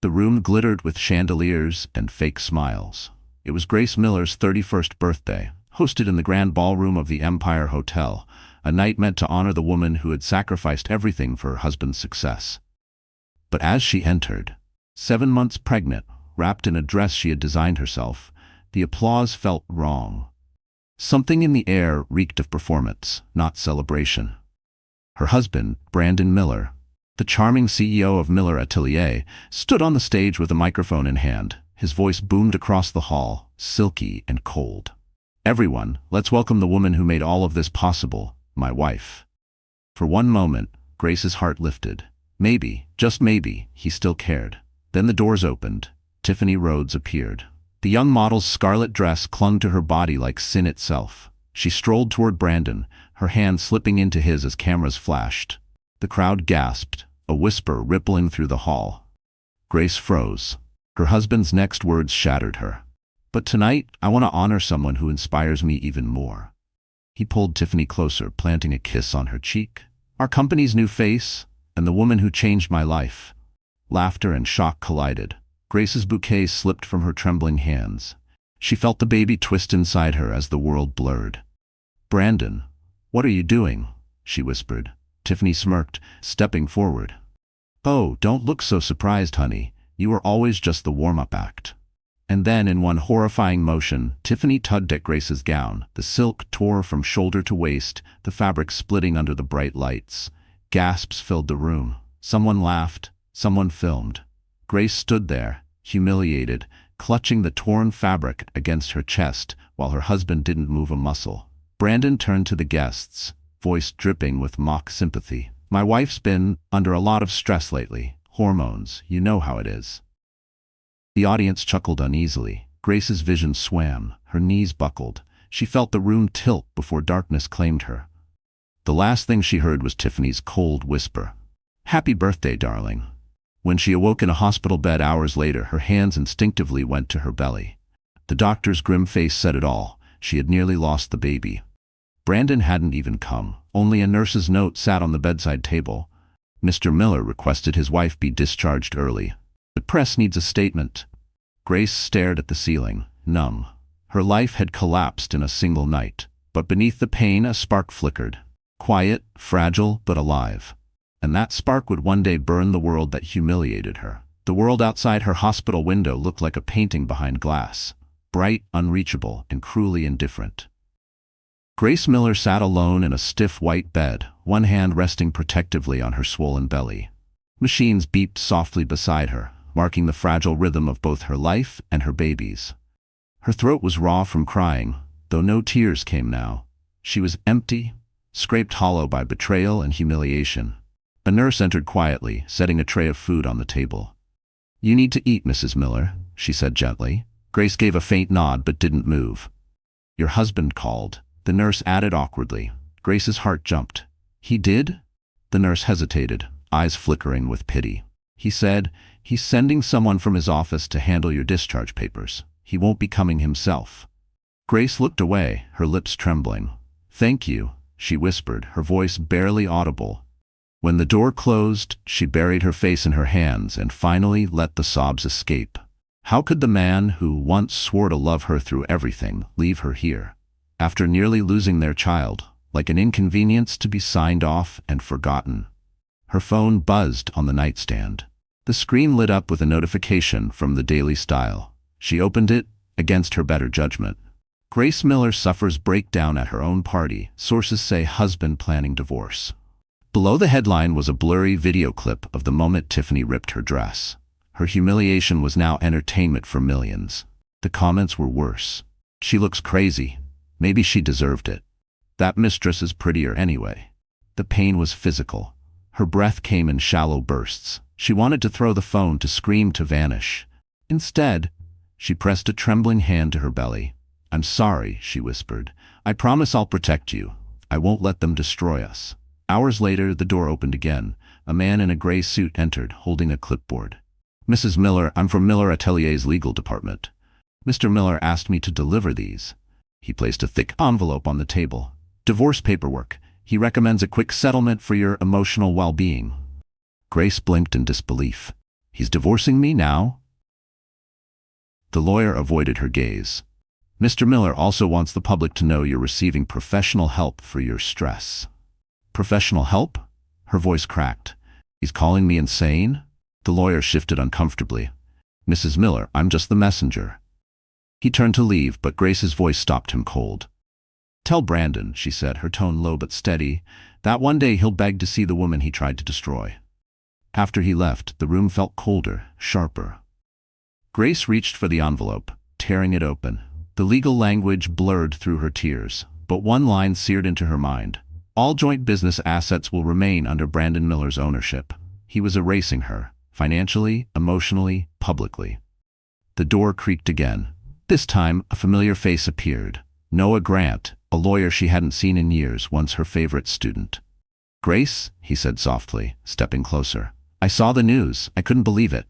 The room glittered with chandeliers and fake smiles. It was Grace Miller's 31st birthday, hosted in the grand ballroom of the Empire Hotel, a night meant to honor the woman who had sacrificed everything for her husband's success. But as she entered, 7 months pregnant, wrapped in a dress she had designed herself, the applause felt wrong. Something in the air reeked of performance, not celebration. Her husband, Brandon Miller, the charming CEO of Miller Atelier, stood on the stage with a microphone in hand. His voice boomed across the hall, silky and cold. "Everyone, let's welcome the woman who made all of this possible, my wife." For one moment, Grace's heart lifted. Maybe, just maybe, he still cared. Then the doors opened. Tiffany Rhodes appeared. The young model's scarlet dress clung to her body like sin itself. She strolled toward Brandon, her hand slipping into his as cameras flashed. The crowd gasped, a whisper rippling through the hall. Grace froze. Her husband's next words shattered her. "But tonight, I want to honor someone who inspires me even more." He pulled Tiffany closer, planting a kiss on her cheek. "Our company's new face, and the woman who changed my life." Laughter and shock collided. Grace's bouquet slipped from her trembling hands. She felt the baby twist inside her as the world blurred. "Brandon, what are you doing?" she whispered. Tiffany smirked, stepping forward. "Oh, don't look so surprised, honey. You were always just the warm-up act." And then, in one horrifying motion, Tiffany tugged at Grace's gown. The silk tore from shoulder to waist, the fabric splitting under the bright lights. Gasps filled the room. Someone laughed. Someone filmed. Grace stood there, humiliated, clutching the torn fabric against her chest while her husband didn't move a muscle. Brandon turned to the guests, voice dripping with mock sympathy. "My wife's been under a lot of stress lately. Hormones, you know how it is." The audience chuckled uneasily. Grace's vision swam, her knees buckled. She felt the room tilt before darkness claimed her. The last thing she heard was Tiffany's cold whisper, "Happy birthday, darling." When she awoke in a hospital bed hours later, her hands instinctively went to her belly. The doctor's grim face said it all. She had nearly lost the baby. Brandon hadn't even come. Only a nurse's note sat on the bedside table. Mr. Miller requested his wife be discharged early. "The press needs a statement." Grace stared at the ceiling, numb. Her life had collapsed in a single night. But beneath the pain, a spark flickered. Quiet, fragile, but alive. And that spark would one day burn the world that humiliated her. The world outside her hospital window looked like a painting behind glass. Bright, unreachable, and cruelly indifferent. Grace Miller sat alone in a stiff white bed, one hand resting protectively on her swollen belly. Machines beeped softly beside her, marking the fragile rhythm of both her life and her baby's. Her throat was raw from crying, though no tears came now. She was empty, scraped hollow by betrayal and humiliation. A nurse entered quietly, setting a tray of food on the table. "You need to eat, Mrs. Miller," she said gently. Grace gave a faint nod but didn't move. "Your husband called," the nurse added awkwardly. Grace's heart jumped. "He did?" The nurse hesitated, eyes flickering with pity. "He said, he's sending someone from his office to handle your discharge papers. He won't be coming himself." Grace looked away, her lips trembling. "Thank you," she whispered, her voice barely audible. When the door closed, she buried her face in her hands and finally let the sobs escape. How could the man who once swore to love her through everything leave her here? After nearly losing their child, like an inconvenience to be signed off and forgotten. Her phone buzzed on the nightstand. The screen lit up with a notification from the Daily Style. She opened it, against her better judgment. Grace Miller suffers breakdown at her own party. Sources say husband planning divorce. Below the headline was a blurry video clip of the moment Tiffany ripped her dress. Her humiliation was now entertainment for millions. The comments were worse. "She looks crazy. Maybe she deserved it. That mistress is prettier anyway." The pain was physical. Her breath came in shallow bursts. She wanted to throw the phone, to scream, to vanish. Instead, she pressed a trembling hand to her belly. "I'm sorry," she whispered. "I promise I'll protect you. I won't let them destroy us." Hours later, the door opened again. A man in a gray suit entered, holding a clipboard. "Mrs. Miller, I'm from Miller Atelier's legal department. Mr. Miller asked me to deliver these." He placed a thick envelope on the table. "Divorce paperwork. He recommends a quick settlement for your emotional well-being." Grace blinked in disbelief. He's divorcing me now? The lawyer avoided her gaze. Mr. Miller also wants the public to know you're receiving professional help for your stress. Professional help? Her voice cracked. He's calling me insane? The lawyer shifted uncomfortably. Mrs. Miller, I'm just the messenger. He turned to leave, but Grace's voice stopped him cold. Tell Brandon, she said, her tone low but steady, that one day he'll beg to see the woman he tried to destroy. After he left, the room felt colder, sharper. Grace reached for the envelope, tearing it open. The legal language blurred through her tears, but one line seared into her mind. All joint business assets will remain under Brandon Miller's ownership. He was erasing her, financially, emotionally, publicly. The door creaked again. This time, a familiar face appeared. Noah Grant, a lawyer she hadn't seen in years, once her favorite student. Grace, he said softly, stepping closer. I saw the news. I couldn't believe it.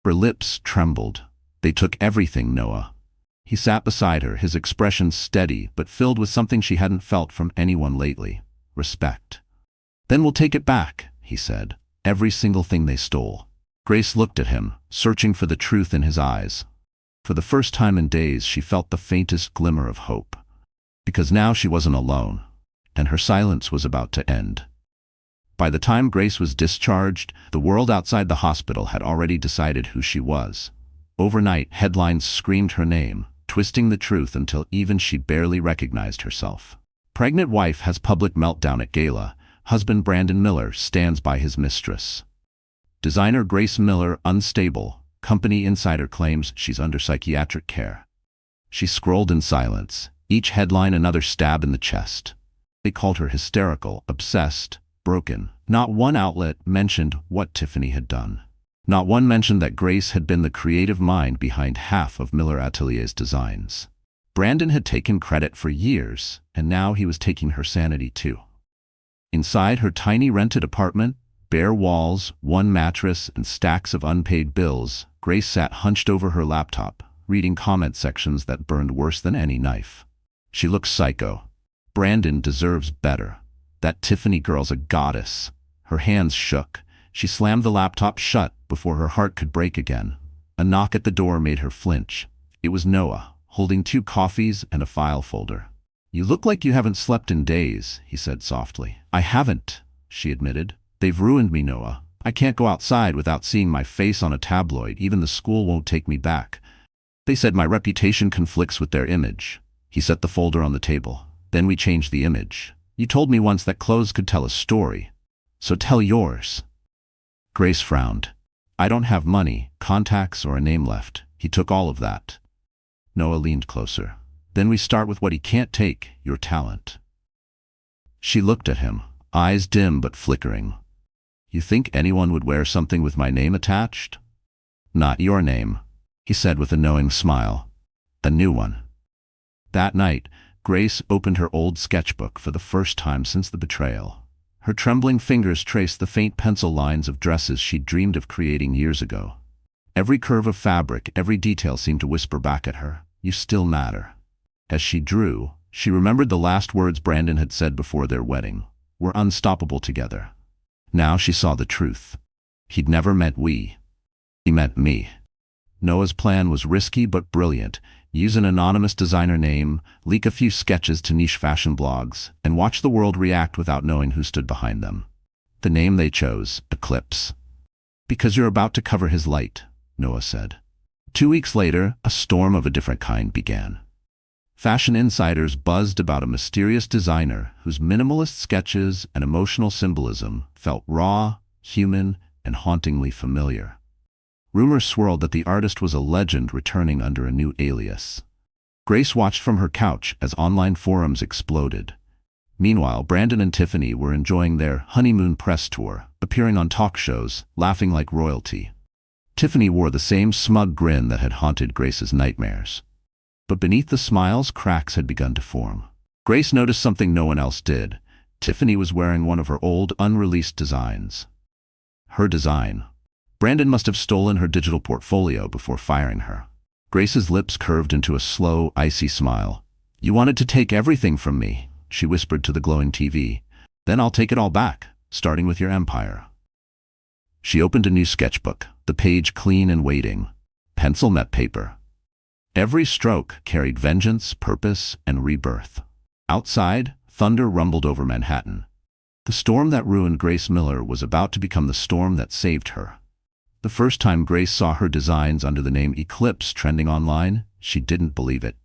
Her lips trembled. They took everything, Noah. He sat beside her, his expression steady but filled with something she hadn't felt from anyone lately. Respect. Then we'll take it back, he said. Every single thing they stole. Grace looked at him, searching for the truth in his eyes. For the first time in days, she felt the faintest glimmer of hope. Because now she wasn't alone, and her silence was about to end. By the time Grace was discharged, the world outside the hospital had already decided who she was. Overnight, headlines screamed her name, twisting the truth until even she barely recognized herself. Pregnant wife has public meltdown at gala. Husband Brandon Miller stands by his mistress. Designer Grace Miller unstable. Company insider claims she's under psychiatric care. She scrolled in silence, each headline another stab in the chest. They called her hysterical, obsessed, broken. Not one outlet mentioned what Tiffany had done. Not one mentioned that Grace had been the creative mind behind half of Miller Atelier's designs. Brandon had taken credit for years, and now he was taking her sanity too. Inside her tiny rented apartment, bare walls, one mattress, and stacks of unpaid bills, Grace sat hunched over her laptop, reading comment sections that burned worse than any knife. She looked psycho. Brandon deserves better. That Tiffany girl's a goddess. Her hands shook. She slammed the laptop shut before her heart could break again. A knock at the door made her flinch. It was Noah, holding 2 coffees and a file folder. You look like you haven't slept in days, he said softly. I haven't, she admitted. They've ruined me, Noah. I can't go outside without seeing my face on a tabloid. Even the school won't take me back. They said my reputation conflicts with their image. He set the folder on the table. Then we changed the image. You told me once that clothes could tell a story. So tell yours. Grace frowned. I don't have money, contacts, or a name left. He took all of that. Noah leaned closer. Then we start with what he can't take, your talent. She looked at him, eyes dim but flickering. You think anyone would wear something with my name attached? Not your name, he said with a knowing smile. A new one. That night, Grace opened her old sketchbook for the first time since the betrayal. Her trembling fingers traced the faint pencil lines of dresses she'd dreamed of creating years ago. Every curve of fabric, every detail seemed to whisper back at her, you still matter. As she drew, she remembered the last words Brandon had said before their wedding. We're unstoppable together. Now she saw the truth. He'd never meant we. He meant me. Noah's plan was risky but brilliant. Use an anonymous designer name, leak a few sketches to niche fashion blogs, and watch the world react without knowing who stood behind them. The name they chose, Eclipse. Because you're about to cover his light, Noah said. 2 weeks later, a storm of a different kind began. Fashion insiders buzzed about a mysterious designer whose minimalist sketches and emotional symbolism felt raw, human, and hauntingly familiar. Rumors swirled that the artist was a legend returning under a new alias. Grace watched from her couch as online forums exploded. Meanwhile, Brandon and Tiffany were enjoying their honeymoon press tour, appearing on talk shows, laughing like royalty. Tiffany wore the same smug grin that had haunted Grace's nightmares. But beneath the smiles, cracks had begun to form. Grace noticed something no one else did. Tiffany was wearing one of her old, unreleased designs. Her design. Brandon must have stolen her digital portfolio before firing her. Grace's lips curved into a slow, icy smile. You wanted to take everything from me, she whispered to the glowing TV. Then I'll take it all back, starting with your empire. She opened a new sketchbook. the page clean and waiting. Pencil met paper. Every stroke carried vengeance, purpose, and rebirth. Outside, thunder rumbled over Manhattan. The storm that ruined Grace Miller was about to become the storm that saved her. The first time Grace saw her designs under the name Eclipse trending online, she didn't believe it.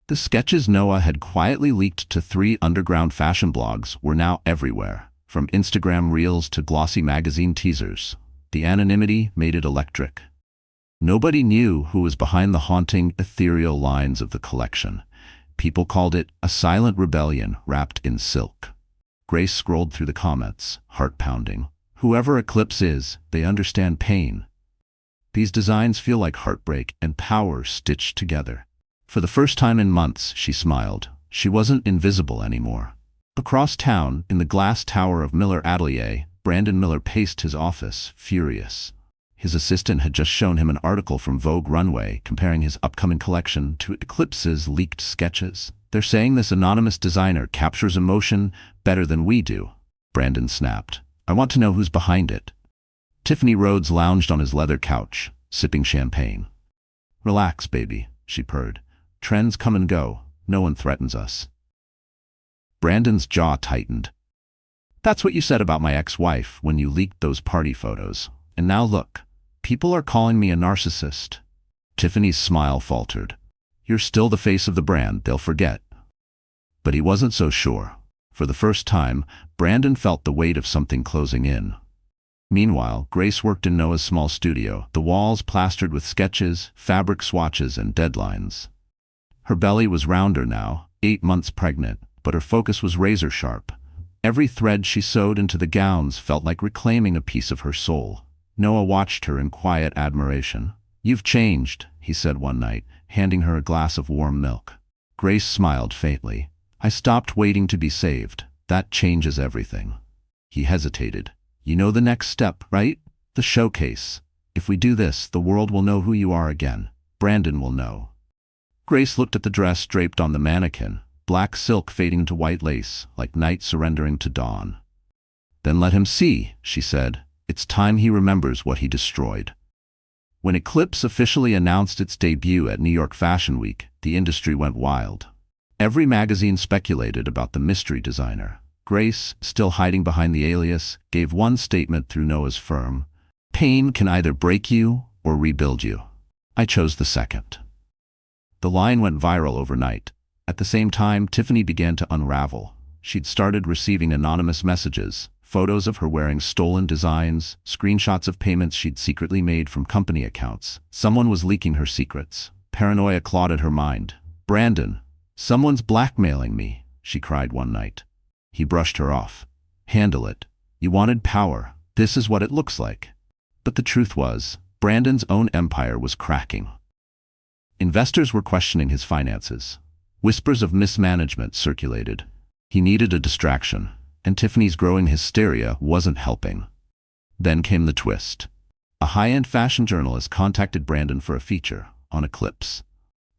The sketches Noah had quietly leaked to 3 underground fashion blogs were now everywhere, from Instagram reels to glossy magazine teasers. The anonymity made it electric. Nobody knew who was behind the haunting, ethereal lines of the collection. People called it a silent rebellion wrapped in silk. Grace scrolled through the comments, heart pounding. Whoever Eclipse is, they understand pain. These designs feel like heartbreak and power stitched together. For the first time in months, she smiled. She wasn't invisible anymore. Across town, in the glass tower of Miller Atelier, Brandon Miller paced his office, furious. His assistant had just shown him an article from Vogue Runway comparing his upcoming collection to Eclipse's leaked sketches. They're saying this anonymous designer captures emotion better than we do. Brandon snapped. I want to know who's behind it. Tiffany Rhodes lounged on his leather couch, sipping champagne. Relax, baby, she purred. Trends come and go. No one threatens us. Brandon's jaw tightened. That's what you said about my ex-wife when you leaked those party photos. And now look, people are calling me a narcissist. Tiffany's smile faltered. You're still the face of the brand, they'll forget. But he wasn't so sure. For the first time, Brandon felt the weight of something closing in. Meanwhile, Grace worked in Noah's small studio, the walls plastered with sketches, fabric swatches, and deadlines. Her belly was rounder now, 8 months pregnant, but her focus was razor sharp. Every thread she sewed into the gowns felt like reclaiming a piece of her soul. Noah watched her in quiet admiration. You've changed, he said one night, handing her a glass of warm milk. Grace smiled faintly. I stopped waiting to be saved. That changes everything. He hesitated. You know the next step, right? The showcase. If we do this, the world will know who you are again. Brandon will know. Grace looked at the dress draped on the mannequin, black silk fading to white lace, like night surrendering to dawn. Then let him see, she said. It's time he remembers what he destroyed. When Eclipse officially announced its debut at New York Fashion Week, the industry went wild. Every magazine speculated about the mystery designer. Grace, still hiding behind the alias, gave one statement through Noah's firm. Pain can either break you or rebuild you. I chose the second. The line went viral overnight. At the same time, Tiffany began to unravel. She'd started receiving anonymous messages, photos of her wearing stolen designs, screenshots of payments she'd secretly made from company accounts. Someone was leaking her secrets. Paranoia clawed at her mind. Brandon, someone's blackmailing me, she cried one night. He brushed her off. Handle it. You wanted power. This is what it looks like. But the truth was, Brandon's own empire was cracking. Investors were questioning his finances. Whispers of mismanagement circulated. He needed a distraction, and Tiffany's growing hysteria wasn't helping. Then came the twist. A high-end fashion journalist contacted Brandon for a feature on Eclipse.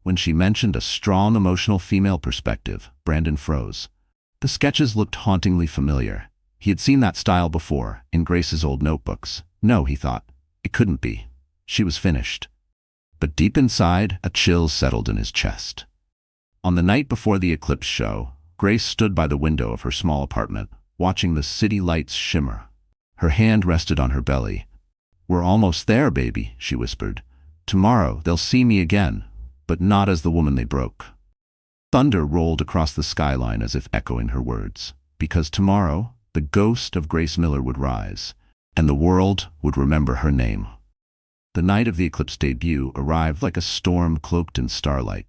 When she mentioned a strong emotional female perspective, Brandon froze. The sketches looked hauntingly familiar. He had seen that style before, in Grace's old notebooks. No, he thought. It couldn't be. She was finished. But deep inside, a chill settled in his chest. On the night before the Eclipse show, Grace stood by the window of her small apartment, watching the city lights shimmer. Her hand rested on her belly. We're almost there, baby, she whispered. Tomorrow they'll see me again, but not as the woman they broke. Thunder rolled across the skyline as if echoing her words, because tomorrow the ghost of Grace Miller would rise, and the world would remember her name. The night of the Eclipse debut arrived like a storm cloaked in starlight.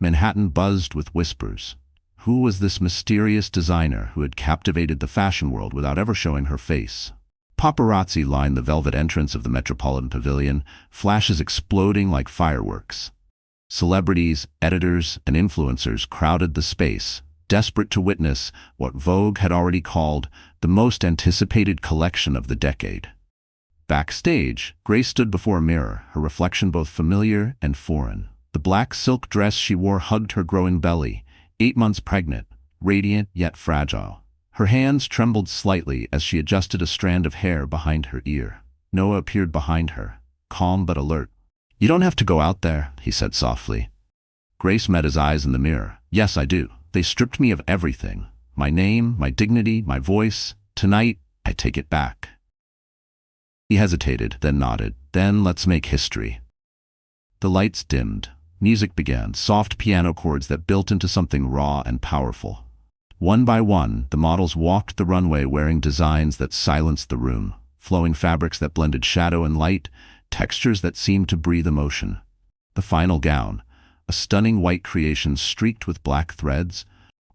Manhattan buzzed with whispers. Who was this mysterious designer who had captivated the fashion world without ever showing her face? Paparazzi lined the velvet entrance of the Metropolitan Pavilion, flashes exploding like fireworks. Celebrities, editors, and influencers crowded the space, desperate to witness what Vogue had already called the most anticipated collection of the decade. Backstage, Grace stood before a mirror, her reflection both familiar and foreign. The black silk dress she wore hugged her growing belly, 8 months pregnant, radiant yet fragile. Her hands trembled slightly as she adjusted a strand of hair behind her ear. Noah appeared behind her. calm but alert. "You don't have to go out there," he said softly. Grace met his eyes in the mirror. "Yes, I do. They stripped me of everything. My name, my dignity, my voice. Tonight, I take it back." He hesitated, then nodded. "Then let's make history." The lights dimmed. Music began, soft piano chords that built into something raw and powerful. One by one, the models walked the runway wearing designs that silenced the room, flowing fabrics that blended shadow and light, textures that seemed to breathe emotion. The final gown, a stunning white creation streaked with black threads,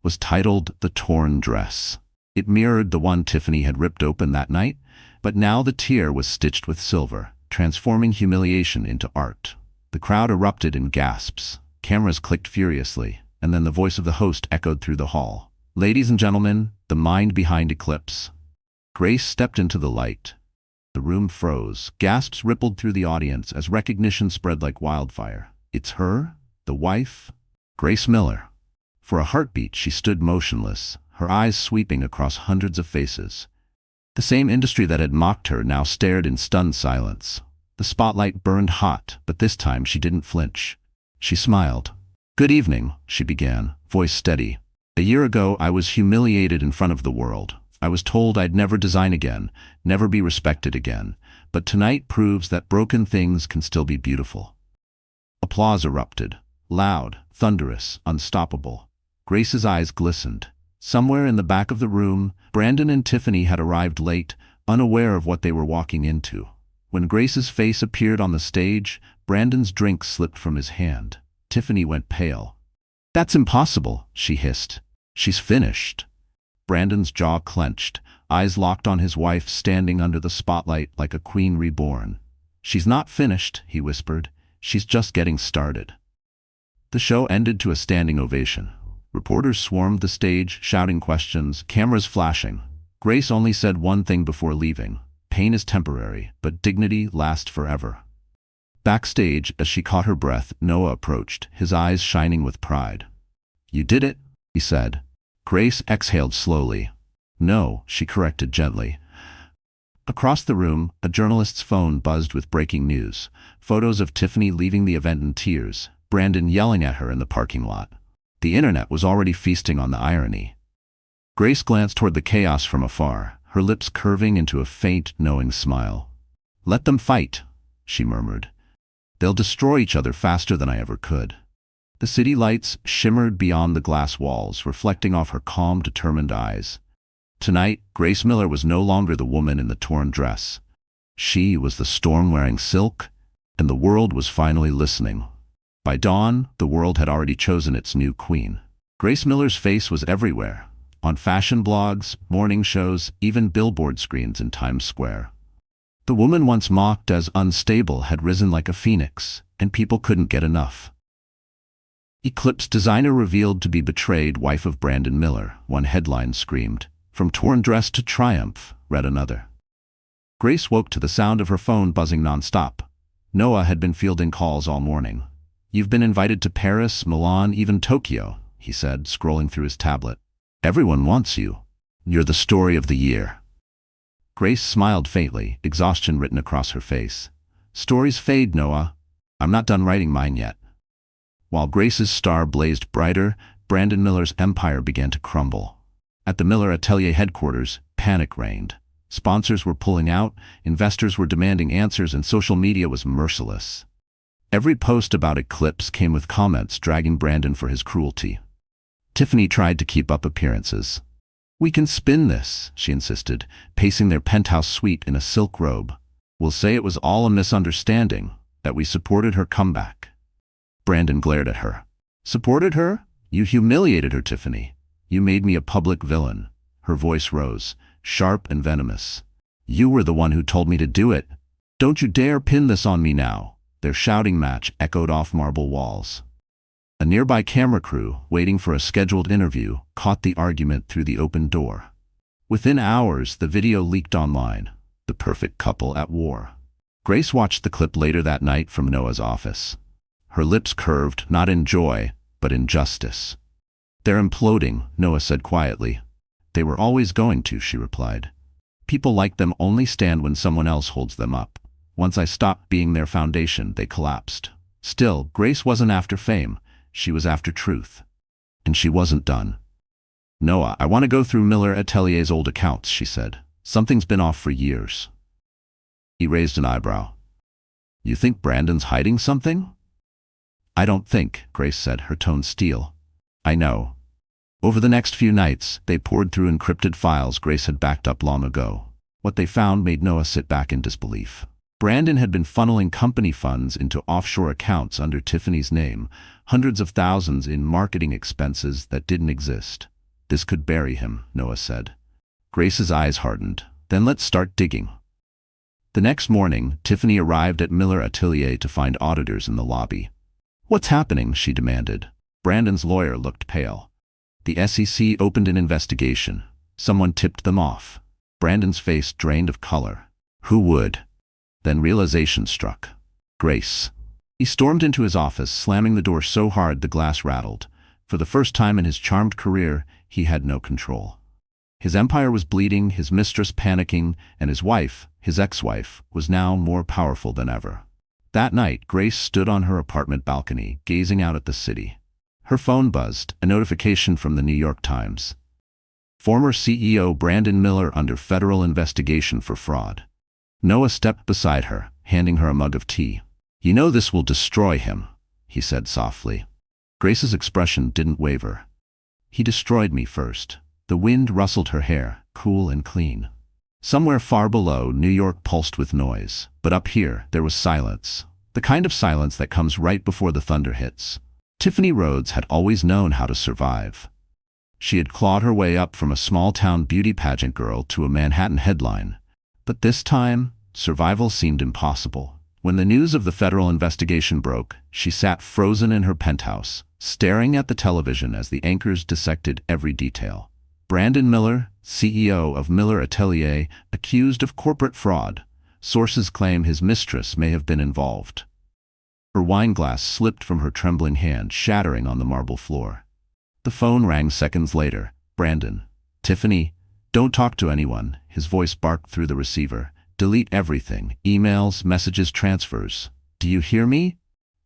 was titled The Torn Dress. It mirrored the one Tiffany had ripped open that night, but now the tier was stitched with silver, transforming humiliation into art. The crowd erupted in gasps. Cameras clicked furiously, and then the voice of the host echoed through the hall. "Ladies and gentlemen, the mind behind Eclipse." Grace stepped into the light. The room froze. Gasps rippled through the audience as recognition spread like wildfire. It's her? The wife? Grace Miller. For a heartbeat, she stood motionless, her eyes sweeping across hundreds of faces. The same industry that had mocked her now stared in stunned silence. The spotlight burned hot, but this time she didn't flinch. She smiled. "Good evening," she began, voice steady. "A year ago, I was humiliated in front of the world. I was told I'd never design again, never be respected again. But tonight proves that broken things can still be beautiful." Applause erupted. Loud, thunderous, unstoppable. Grace's eyes glistened. Somewhere in the back of the room, Brandon and Tiffany had arrived late, unaware of what they were walking into. When Grace's face appeared on the stage, Brandon's drink slipped from his hand. Tiffany went pale. "That's impossible," she hissed. "She's finished." Brandon's jaw clenched, eyes locked on his wife standing under the spotlight like a queen reborn. "She's not finished," he whispered. "She's just getting started." The show ended to a standing ovation. Reporters swarmed the stage, shouting questions, cameras flashing. Grace only said one thing before leaving. "Pain is temporary, but dignity lasts forever." Backstage, as she caught her breath, Noah approached, his eyes shining with pride. "You did it," he said. Grace exhaled slowly. "No," she corrected gently. Across the room, a journalist's phone buzzed with breaking news. Photos of Tiffany leaving the event in tears, Brandon yelling at her in the parking lot. The internet was already feasting on the irony. Grace glanced toward the chaos from afar, her lips curving into a faint, knowing smile. "Let them fight," she murmured. "They'll destroy each other faster than I ever could." The city lights shimmered beyond the glass walls, reflecting off her calm, determined eyes. Tonight, Grace Miller was no longer the woman in the torn dress. She was the storm-wearing silk, and the world was finally listening. By dawn, the world had already chosen its new queen. Grace Miller's face was everywhere, on fashion blogs, morning shows, even billboard screens in Times Square. The woman once mocked as unstable had risen like a phoenix, and people couldn't get enough. "Eclipse designer revealed to be betrayed, wife of Brandon Miller," one headline screamed. "From torn dress to triumph," read another. Grace woke to the sound of her phone buzzing nonstop. Noah had been fielding calls all morning. "You've been invited to Paris, Milan, even Tokyo," he said, scrolling through his tablet. "Everyone wants you. You're the story of the year." Grace smiled faintly, exhaustion written across her face. "Stories fade, Noah. I'm not done writing mine yet." While Grace's star blazed brighter, Brandon Miller's empire began to crumble. At the Miller Atelier headquarters, panic reigned. Sponsors were pulling out, investors were demanding answers, and social media was merciless. Every post about Eclipse came with comments dragging Brandon for his cruelty. Tiffany tried to keep up appearances. "We can spin this," she insisted, pacing their penthouse suite in a silk robe. "We'll say it was all a misunderstanding, that we supported her comeback." Brandon glared at her. "Supported her? You humiliated her, Tiffany. You made me a public villain." Her voice rose, sharp and venomous. "You were the one who told me to do it. Don't you dare pin this on me now." Their shouting match echoed off marble walls. A nearby camera crew, waiting for a scheduled interview, caught the argument through the open door. Within hours, the video leaked online. The perfect couple at war. Grace watched the clip later that night from Noah's office. Her lips curved, not in joy, but in justice. "They're imploding," Noah said quietly. "They were always going to," she replied. "People like them only stand when someone else holds them up." Once I stopped being their foundation, they collapsed. Still, Grace wasn't after fame. She was after truth. And she wasn't done. "Noah, I want to go through Miller Atelier's old accounts," she said. "Something's been off for years." He raised an eyebrow. "You think Brandon's hiding something?" "I don't think," Grace said, her tone steel. "I know." Over the next few nights, they pored through encrypted files Grace had backed up long ago. What they found made Noah sit back in disbelief. Brandon had been funneling company funds into offshore accounts under Tiffany's name, hundreds of thousands in marketing expenses that didn't exist. "This could bury him," Noah said. Grace's eyes hardened. "Then let's start digging." The next morning, Tiffany arrived at Miller Atelier to find auditors in the lobby. "What's happening?" she demanded. Brandon's lawyer looked pale. "The SEC opened an investigation. Someone tipped them off." Brandon's face drained of color. "Who would?" Then realization struck. Grace. He stormed into his office, slamming the door so hard the glass rattled. For the first time in his charmed career, he had no control. His empire was bleeding, his mistress panicking, and his wife, his ex-wife, was now more powerful than ever. That night, Grace stood on her apartment balcony, gazing out at the city. Her phone buzzed, a notification from the New York Times. Former CEO Brandon Miller under federal investigation for fraud. Noah stepped beside her, handing her a mug of tea. "You know this will destroy him," he said softly. Grace's expression didn't waver. "He destroyed me first." The wind rustled her hair, cool and clean. Somewhere far below, New York pulsed with noise. But up here, there was silence. The kind of silence that comes right before the thunder hits. Tiffany Rhodes had always known how to survive. She had clawed her way up from a small-town beauty pageant girl to a Manhattan headline. But this time, survival seemed impossible. When the news of the federal investigation broke, she sat frozen in her penthouse, staring at the television as the anchors dissected every detail. Brandon Miller, CEO of Miller Atelier, accused of corporate fraud. Sources claim his mistress may have been involved. Her wine glass slipped from her trembling hand, shattering on the marble floor. The phone rang seconds later. "Brandon." "Tiffany, don't talk to anyone," his voice barked through the receiver. "Delete everything. Emails, messages, transfers. Do you hear me?"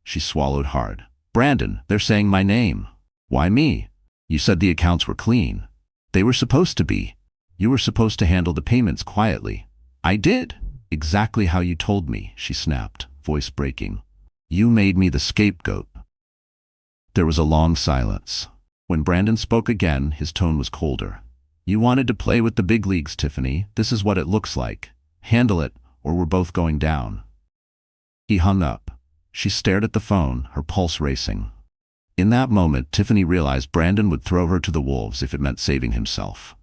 She swallowed hard. "Brandon, they're saying my name." "Why me? You said the accounts were clean." "They were supposed to be. You were supposed to handle the payments quietly." "I did. Exactly how you told me," she snapped, voice breaking. "You made me the scapegoat." There was a long silence. When Brandon spoke again, his tone was colder. "You wanted to play with the big leagues, Tiffany. This is what it looks like. Handle it, or we're both going down." He hung up. She stared at the phone, her pulse racing. In that moment, Tiffany realized Brandon would throw her to the wolves if it meant saving himself.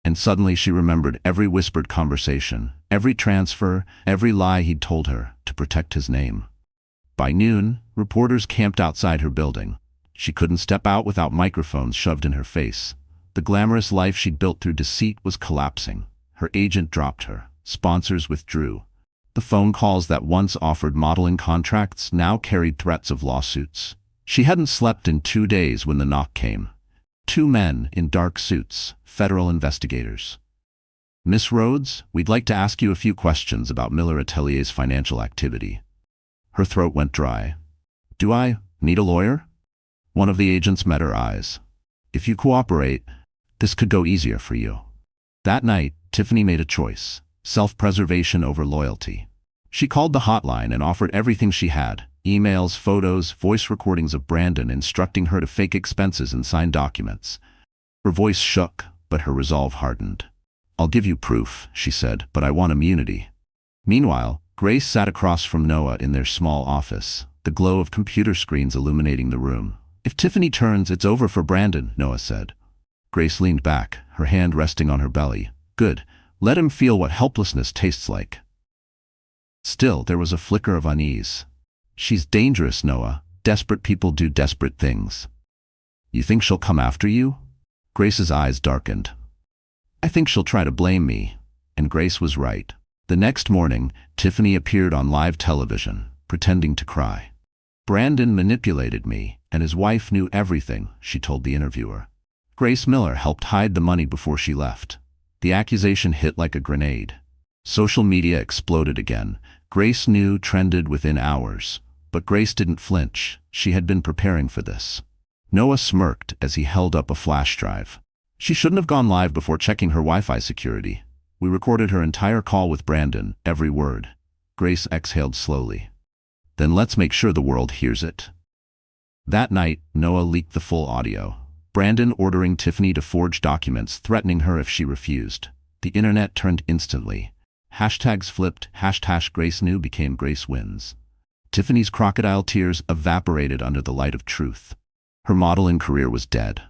And suddenly she remembered every whispered conversation, every transfer, every lie he'd told her to protect his name. By noon, reporters camped outside her building. She couldn't step out without microphones shoved in her face. The glamorous life she'd built through deceit was collapsing. Her agent dropped her. Sponsors withdrew. The phone calls that once offered modeling contracts now carried threats of lawsuits. She hadn't slept in 2 days when the knock came. 2 men in dark suits, federal investigators. "Miss Rhodes, we'd like to ask you a few questions about Miller Atelier's financial activity." Her throat went dry. "Do I need a lawyer?" One of the agents met her eyes. "If you cooperate, this could go easier for you." That night, Tiffany made a choice. Self-preservation over loyalty. She called the hotline and offered everything she had. Emails, photos, voice recordings of Brandon instructing her to fake expenses and sign documents. Her voice shook, but her resolve hardened. "I'll give you proof," she said, "but I want immunity." Meanwhile, Grace sat across from Noah in their small office, the glow of computer screens illuminating the room. "If Tiffany turns, it's over for Brandon," Noah said. Grace leaned back, her hand resting on her belly. "Good. Let him feel what helplessness tastes like." Still, there was a flicker of unease. "She's dangerous, Noah. Desperate people do desperate things." "You think she'll come after you?" Grace's eyes darkened. "I think she'll try to blame me." And Grace was right. The next morning, Tiffany appeared on live television, pretending to cry. "Brandon manipulated me, and his wife knew everything," she told the interviewer. Grace Miller helped hide the money before she left. The accusation hit like a grenade. Social media exploded again. Grace knew trended within hours, but Grace didn't flinch. She had been preparing for this. Noah smirked as he held up a flash drive. She shouldn't have gone live before checking her Wi-Fi security. We recorded her entire call with Brandon, every word. Grace exhaled slowly. Then let's make sure the world hears it. That night, Noah leaked the full audio. Brandon ordering Tiffany to forge documents, threatening her if she refused. The internet turned instantly. Hashtags flipped, #Grace knew became Grace wins. Tiffany's crocodile tears evaporated under the light of truth. Her modeling career was dead.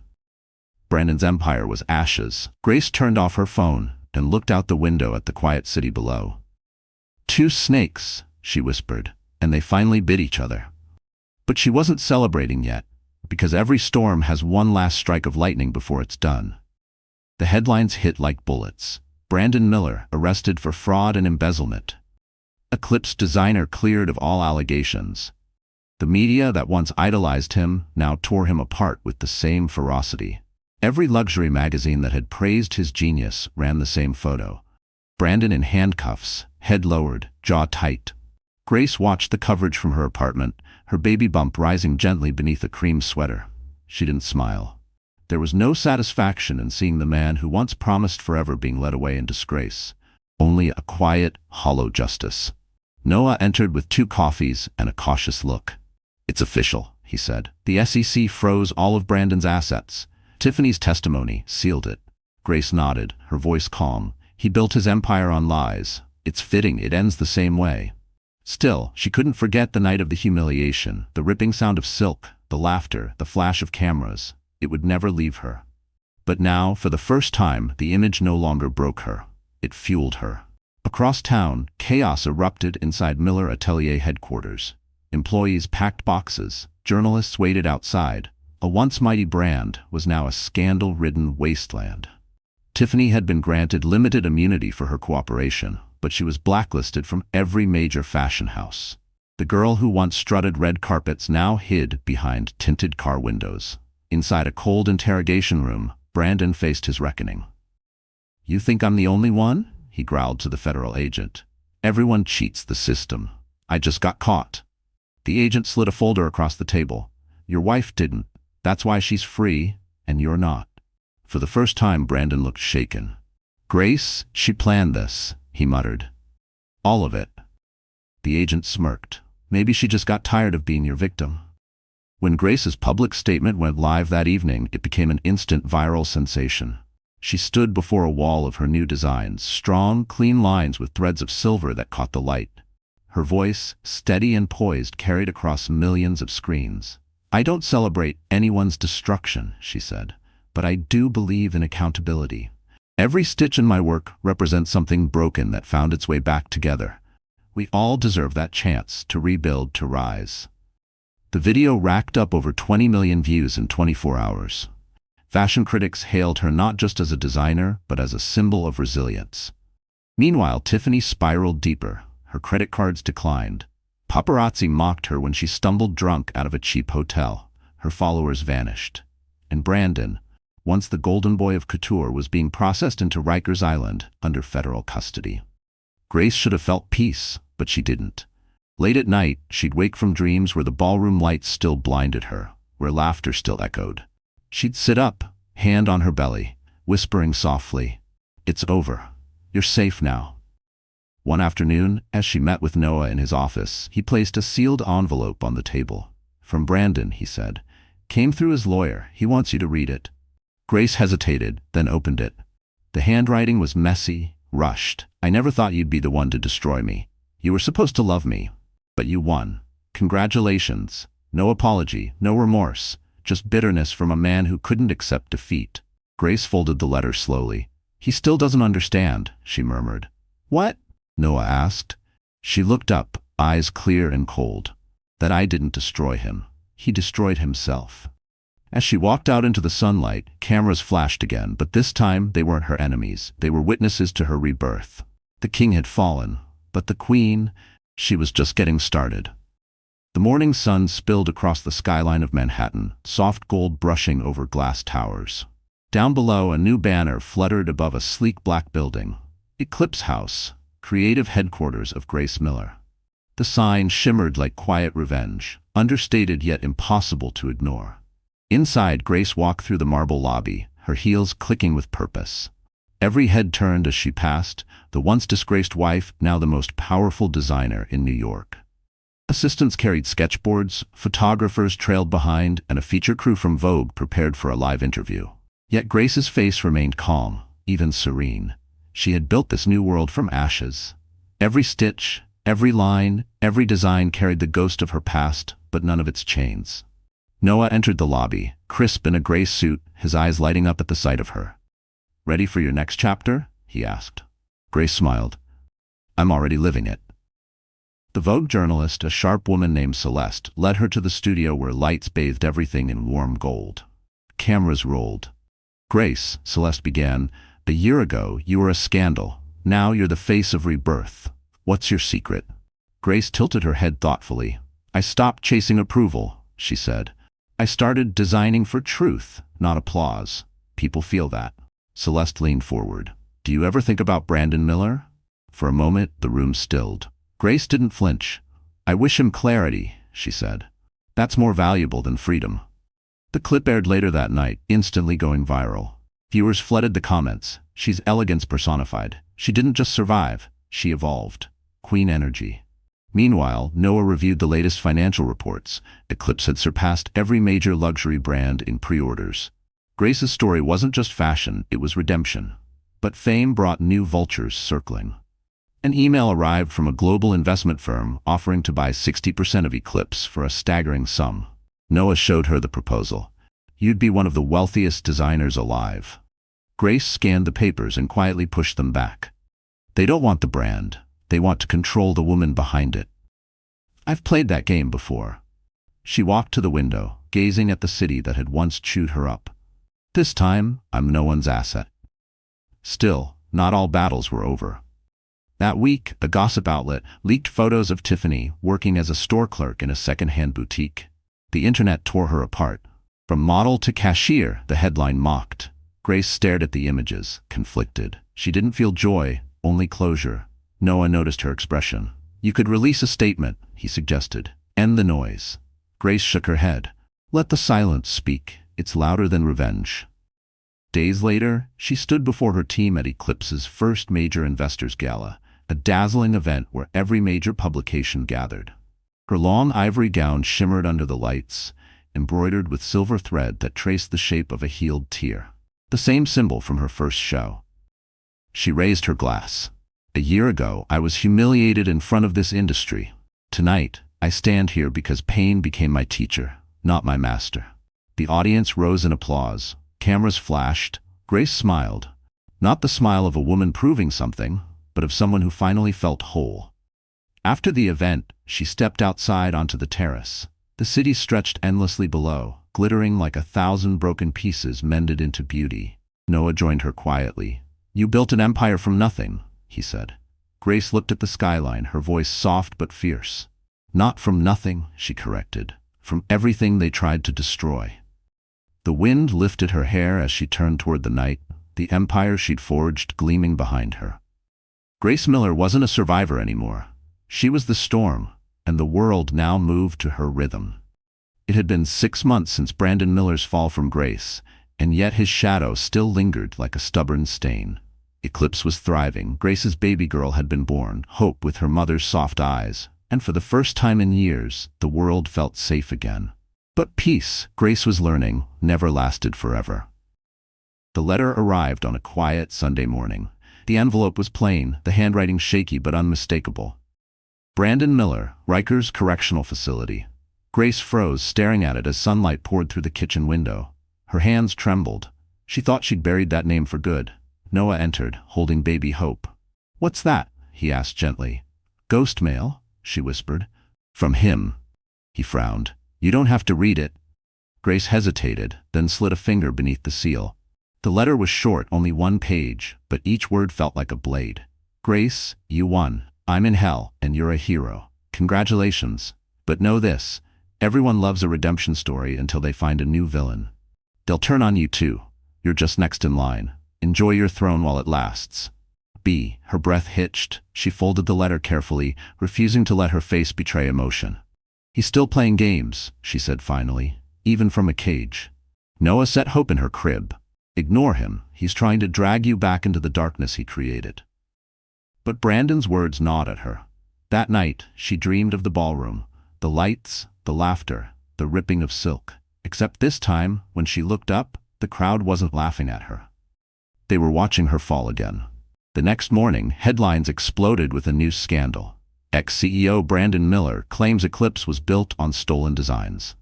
Brandon's empire was ashes. Grace turned off her phone and looked out the window at the quiet city below. "Two snakes," she whispered, and they finally bit each other. But she wasn't celebrating yet, because every storm has one last strike of lightning before it's done. The headlines hit like bullets. Brandon Miller arrested for fraud and embezzlement. Eclipse designer cleared of all allegations. The media that once idolized him now tore him apart with the same ferocity. Every luxury magazine that had praised his genius ran the same photo. Brandon in handcuffs, head lowered, jaw tight. Grace watched the coverage from her apartment, her baby bump rising gently beneath a cream sweater. She didn't smile. There was no satisfaction in seeing the man who once promised forever being led away in disgrace. Only a quiet, hollow justice. Noah entered with 2 coffees and a cautious look. "It's official," he said. The SEC froze all of Brandon's assets. Tiffany's testimony sealed it. Grace nodded, her voice calm. He built his empire on lies. It's fitting it ends the same way. Still, she couldn't forget the night of the humiliation, the ripping sound of silk, the laughter, the flash of cameras. It would never leave her. But now, for the first time, the image no longer broke her. It fueled her. Across town, chaos erupted inside Miller Atelier headquarters. Employees packed boxes. Journalists waited outside. A once mighty brand was now a scandal-ridden wasteland. Tiffany had been granted limited immunity for her cooperation, but she was blacklisted from every major fashion house. The girl who once strutted red carpets now hid behind tinted car windows. Inside a cold interrogation room, Brandon faced his reckoning. "You think I'm the only one?" he growled to the federal agent. "Everyone cheats the system. I just got caught." The agent slid a folder across the table. "Your wife didn't. That's why she's free, and you're not." For the first time, Brandon looked shaken. "Grace, she planned this," he muttered. "All of it." The agent smirked. "Maybe she just got tired of being your victim." When Grace's public statement went live that evening, it became an instant viral sensation. She stood before a wall of her new designs, strong, clean lines with threads of silver that caught the light. Her voice, steady and poised, carried across millions of screens. "I don't celebrate anyone's destruction," she said, "but I do believe in accountability. Every stitch in my work represents something broken that found its way back together. We all deserve that chance to rebuild, to rise." The video racked up over 20 million views in 24 hours. Fashion critics hailed her not just as a designer, but as a symbol of resilience. Meanwhile, Tiffany spiraled deeper. Her credit cards declined. Paparazzi mocked her when she stumbled drunk out of a cheap hotel. Her followers vanished. And Brandon, once the golden boy of couture, was being processed into Rikers Island under federal custody. Grace should have felt peace, but she didn't. Late at night, she'd wake from dreams where the ballroom lights still blinded her, where laughter still echoed. She'd sit up, hand on her belly, whispering softly, "It's over. You're safe now." One afternoon, as she met with Noah in his office, he placed a sealed envelope on the table. "From Brandon," he said. "Came through his lawyer. He wants you to read it." Grace hesitated, then opened it. The handwriting was messy, rushed. "I never thought you'd be the one to destroy me. You were supposed to love me. But you won. Congratulations. No apology, no remorse, just bitterness from a man who couldn't accept defeat." Grace folded the letter slowly. "He still doesn't understand," she murmured. "What?" Noah asked. She looked up, eyes clear and cold. "That I didn't destroy him. He destroyed himself." As she walked out into the sunlight, cameras flashed again, but this time they weren't her enemies. They were witnesses to her rebirth. The king had fallen, but the queen, she was just getting started. The morning sun spilled across the skyline of Manhattan, soft gold brushing over glass towers. Down below, a new banner fluttered above a sleek black building. Eclipse House, creative headquarters of Grace Miller. The sign shimmered like quiet revenge, understated yet impossible to ignore. Inside, Grace walked through the marble lobby, her heels clicking with purpose. Every head turned as she passed, the once disgraced wife, now the most powerful designer in New York. Assistants carried sketchboards, photographers trailed behind, and a feature crew from Vogue prepared for a live interview. Yet Grace's face remained calm, even serene. She had built this new world from ashes. Every stitch, every line, every design carried the ghost of her past, but none of its chains. Noah entered the lobby, crisp in a gray suit, his eyes lighting up at the sight of her. "Ready for your next chapter?" he asked. Grace smiled. "I'm already living it." The Vogue journalist, a sharp woman named Celeste, led her to the studio where lights bathed everything in warm gold. Cameras rolled. "Grace," Celeste began, "a year ago you were a scandal. Now you're the face of rebirth. What's your secret?" Grace tilted her head thoughtfully. "I stopped chasing approval," she said. "I started designing for truth, not applause. People feel that." Celeste leaned forward. "Do you ever think about Brandon Miller?" For a moment, the room stilled. Grace didn't flinch. "I wish him clarity," she said. "That's more valuable than freedom." The clip aired later that night, instantly going viral. Viewers flooded the comments. "She's elegance personified. She didn't just survive, she evolved. Queen energy." Meanwhile, Noah reviewed the latest financial reports. Eclipse had surpassed every major luxury brand in pre-orders. Grace's story wasn't just fashion, it was redemption. But fame brought new vultures circling. An email arrived from a global investment firm offering to buy 60% of Eclipse for a staggering sum. Noah showed her the proposal. "You'd be one of the wealthiest designers alive." Grace scanned the papers and quietly pushed them back. "They don't want the brand. They want to control the woman behind it." "I've played that game before." She walked to the window, gazing at the city that had once chewed her up. "This time, I'm no one's asset." Still, not all battles were over. That week, a gossip outlet leaked photos of Tiffany working as a store clerk in a second-hand boutique. The internet tore her apart. From model to cashier, the headline mocked. Grace stared at the images, conflicted. She didn't feel joy, only closure. Noah noticed her expression. "You could release a statement," he suggested. "End the noise." Grace shook her head. "Let the silence speak. It's louder than revenge." Days later, she stood before her team at Eclipse's first major investors' gala, a dazzling event where every major publication gathered. Her long ivory gown shimmered under the lights, embroidered with silver thread that traced the shape of a healed tear, the same symbol from her first show. She raised her glass. "A year ago, I was humiliated in front of this industry. Tonight, I stand here because pain became my teacher, not my master." The audience rose in applause. Cameras flashed. Grace smiled. Not the smile of a woman proving something, but of someone who finally felt whole. After the event, she stepped outside onto the terrace. The city stretched endlessly below, glittering like 1,000 broken pieces mended into beauty. Noah joined her quietly. "You built an empire from nothing," he said. Grace looked at the skyline, her voice soft but fierce. "Not from nothing," she corrected. "From everything they tried to destroy." The wind lifted her hair as she turned toward the night, the empire she'd forged gleaming behind her. Grace Miller wasn't a survivor anymore. She was the storm, and the world now moved to her rhythm. It had been 6 months since Brandon Miller's fall from grace, and yet his shadow still lingered like a stubborn stain. Eclipse was thriving. Grace's baby girl had been born, Hope with her mother's soft eyes, and for the first time in years, the world felt safe again. But peace, Grace was learning, never lasted forever. The letter arrived on a quiet Sunday morning. The envelope was plain, the handwriting shaky but unmistakable. Brandon Miller, Rikers Correctional Facility. Grace froze, staring at it as sunlight poured through the kitchen window. Her hands trembled. She thought she'd buried that name for good. Noah entered, holding baby Hope. "What's that?" he asked gently. "Ghost mail," she whispered. "From him." He frowned. "You don't have to read it." Grace hesitated, then slid a finger beneath the seal. The letter was short, only 1 page, but each word felt like a blade. "Grace, you won. I'm in hell, and you're a hero. Congratulations. But know this, everyone loves a redemption story until they find a new villain. They'll turn on you too. You're just next in line. Enjoy your throne while it lasts." be. Her breath hitched. She folded the letter carefully, refusing to let her face betray emotion. He's still playing games, she said finally, even from a cage. Noah set hope in her crib. Ignore him. He's trying to drag you back into the darkness he created. But Brandon's words gnawed at her. That night, she dreamed of the ballroom, the lights, the laughter, the ripping of silk. Except this time, when she looked up, the crowd wasn't laughing at her. They were watching her fall again. The next morning, headlines exploded with a new scandal. Ex-CEO Brandon Miller claims Eclipse was built on stolen designs.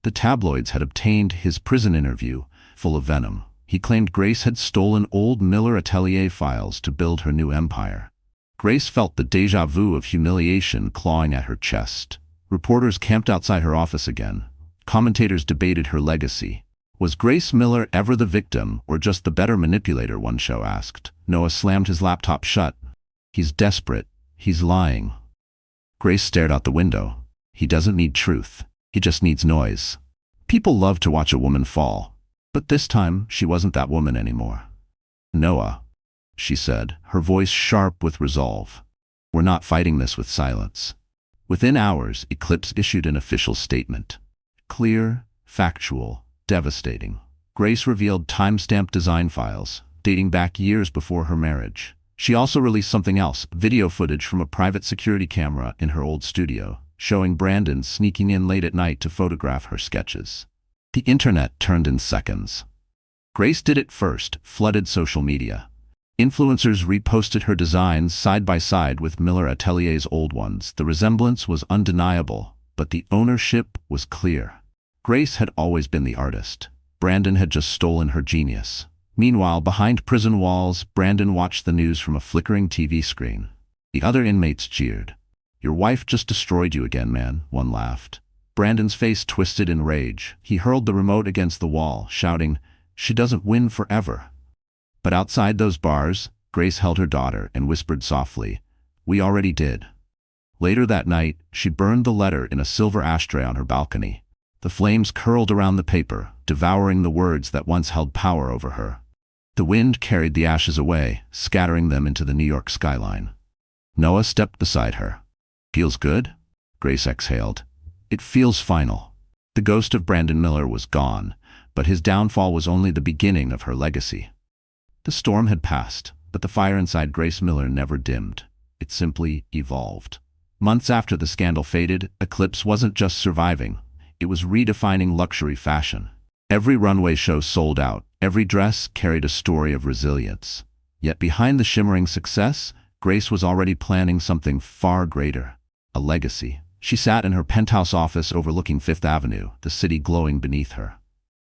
The tabloids had obtained his prison interview, full of venom. He claimed Grace had stolen old Miller Atelier files to build her new empire. Grace felt the déjà vu of humiliation clawing at her chest. Reporters camped outside her office again. Commentators debated her legacy. Was Grace Miller ever the victim or just the better manipulator, one show asked. Noah slammed his laptop shut. He's desperate. He's lying. Grace stared out the window. He doesn't need truth. He just needs noise. People love to watch a woman fall. But this time, she wasn't that woman anymore. Noah, she said, her voice sharp with resolve. We're not fighting this with silence. Within hours, Eclipse issued an official statement. Clear, factual, devastating. Grace revealed time-stamped design files, dating back years before her marriage. She also released something else, video footage from a private security camera in her old studio, showing Brandon sneaking in late at night to photograph her sketches. The internet turned in seconds. Grace did it first, flooded social media. Influencers reposted her designs side by side with Miller Atelier's old ones. The resemblance was undeniable, but the ownership was clear. Grace had always been the artist. Brandon had just stolen her genius. Meanwhile, behind prison walls, Brandon watched the news from a flickering TV screen. The other inmates jeered. Your wife just destroyed you again, man, one laughed. Brandon's face twisted in rage. He hurled the remote against the wall, shouting, she doesn't win forever. But outside those bars, Grace held her daughter and whispered softly, we already did. Later that night, she burned the letter in a silver ashtray on her balcony. The flames curled around the paper, devouring the words that once held power over her. The wind carried the ashes away, scattering them into the New York skyline. Noah stepped beside her. Feels good? Grace exhaled. It feels final. The ghost of Brandon Miller was gone, but his downfall was only the beginning of her legacy. The storm had passed, but the fire inside Grace Miller never dimmed. It simply evolved. Months after the scandal faded, Eclipse wasn't just surviving. It was redefining luxury fashion. Every runway show sold out. Every dress carried a story of resilience. Yet behind the shimmering success, Grace was already planning something far greater. A legacy. She sat in her penthouse office overlooking Fifth Avenue, the city glowing beneath her.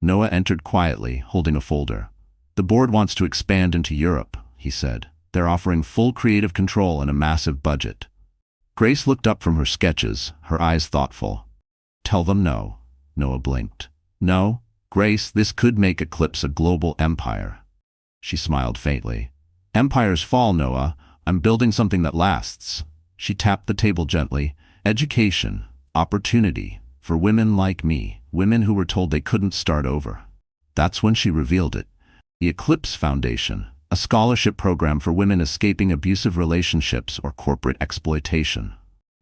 Noah entered quietly, holding a folder. The board wants to expand into Europe, he said. They're offering full creative control and a massive budget. Grace looked up from her sketches, her eyes thoughtful. Tell them no. Noah blinked. No, Grace, this could make Eclipse a global empire. She smiled faintly. Empires fall, Noah. I'm building something that lasts. She tapped the table gently. Education, opportunity, for women like me, women who were told they couldn't start over. That's when she revealed it. The Eclipse Foundation, a scholarship program for women escaping abusive relationships or corporate exploitation.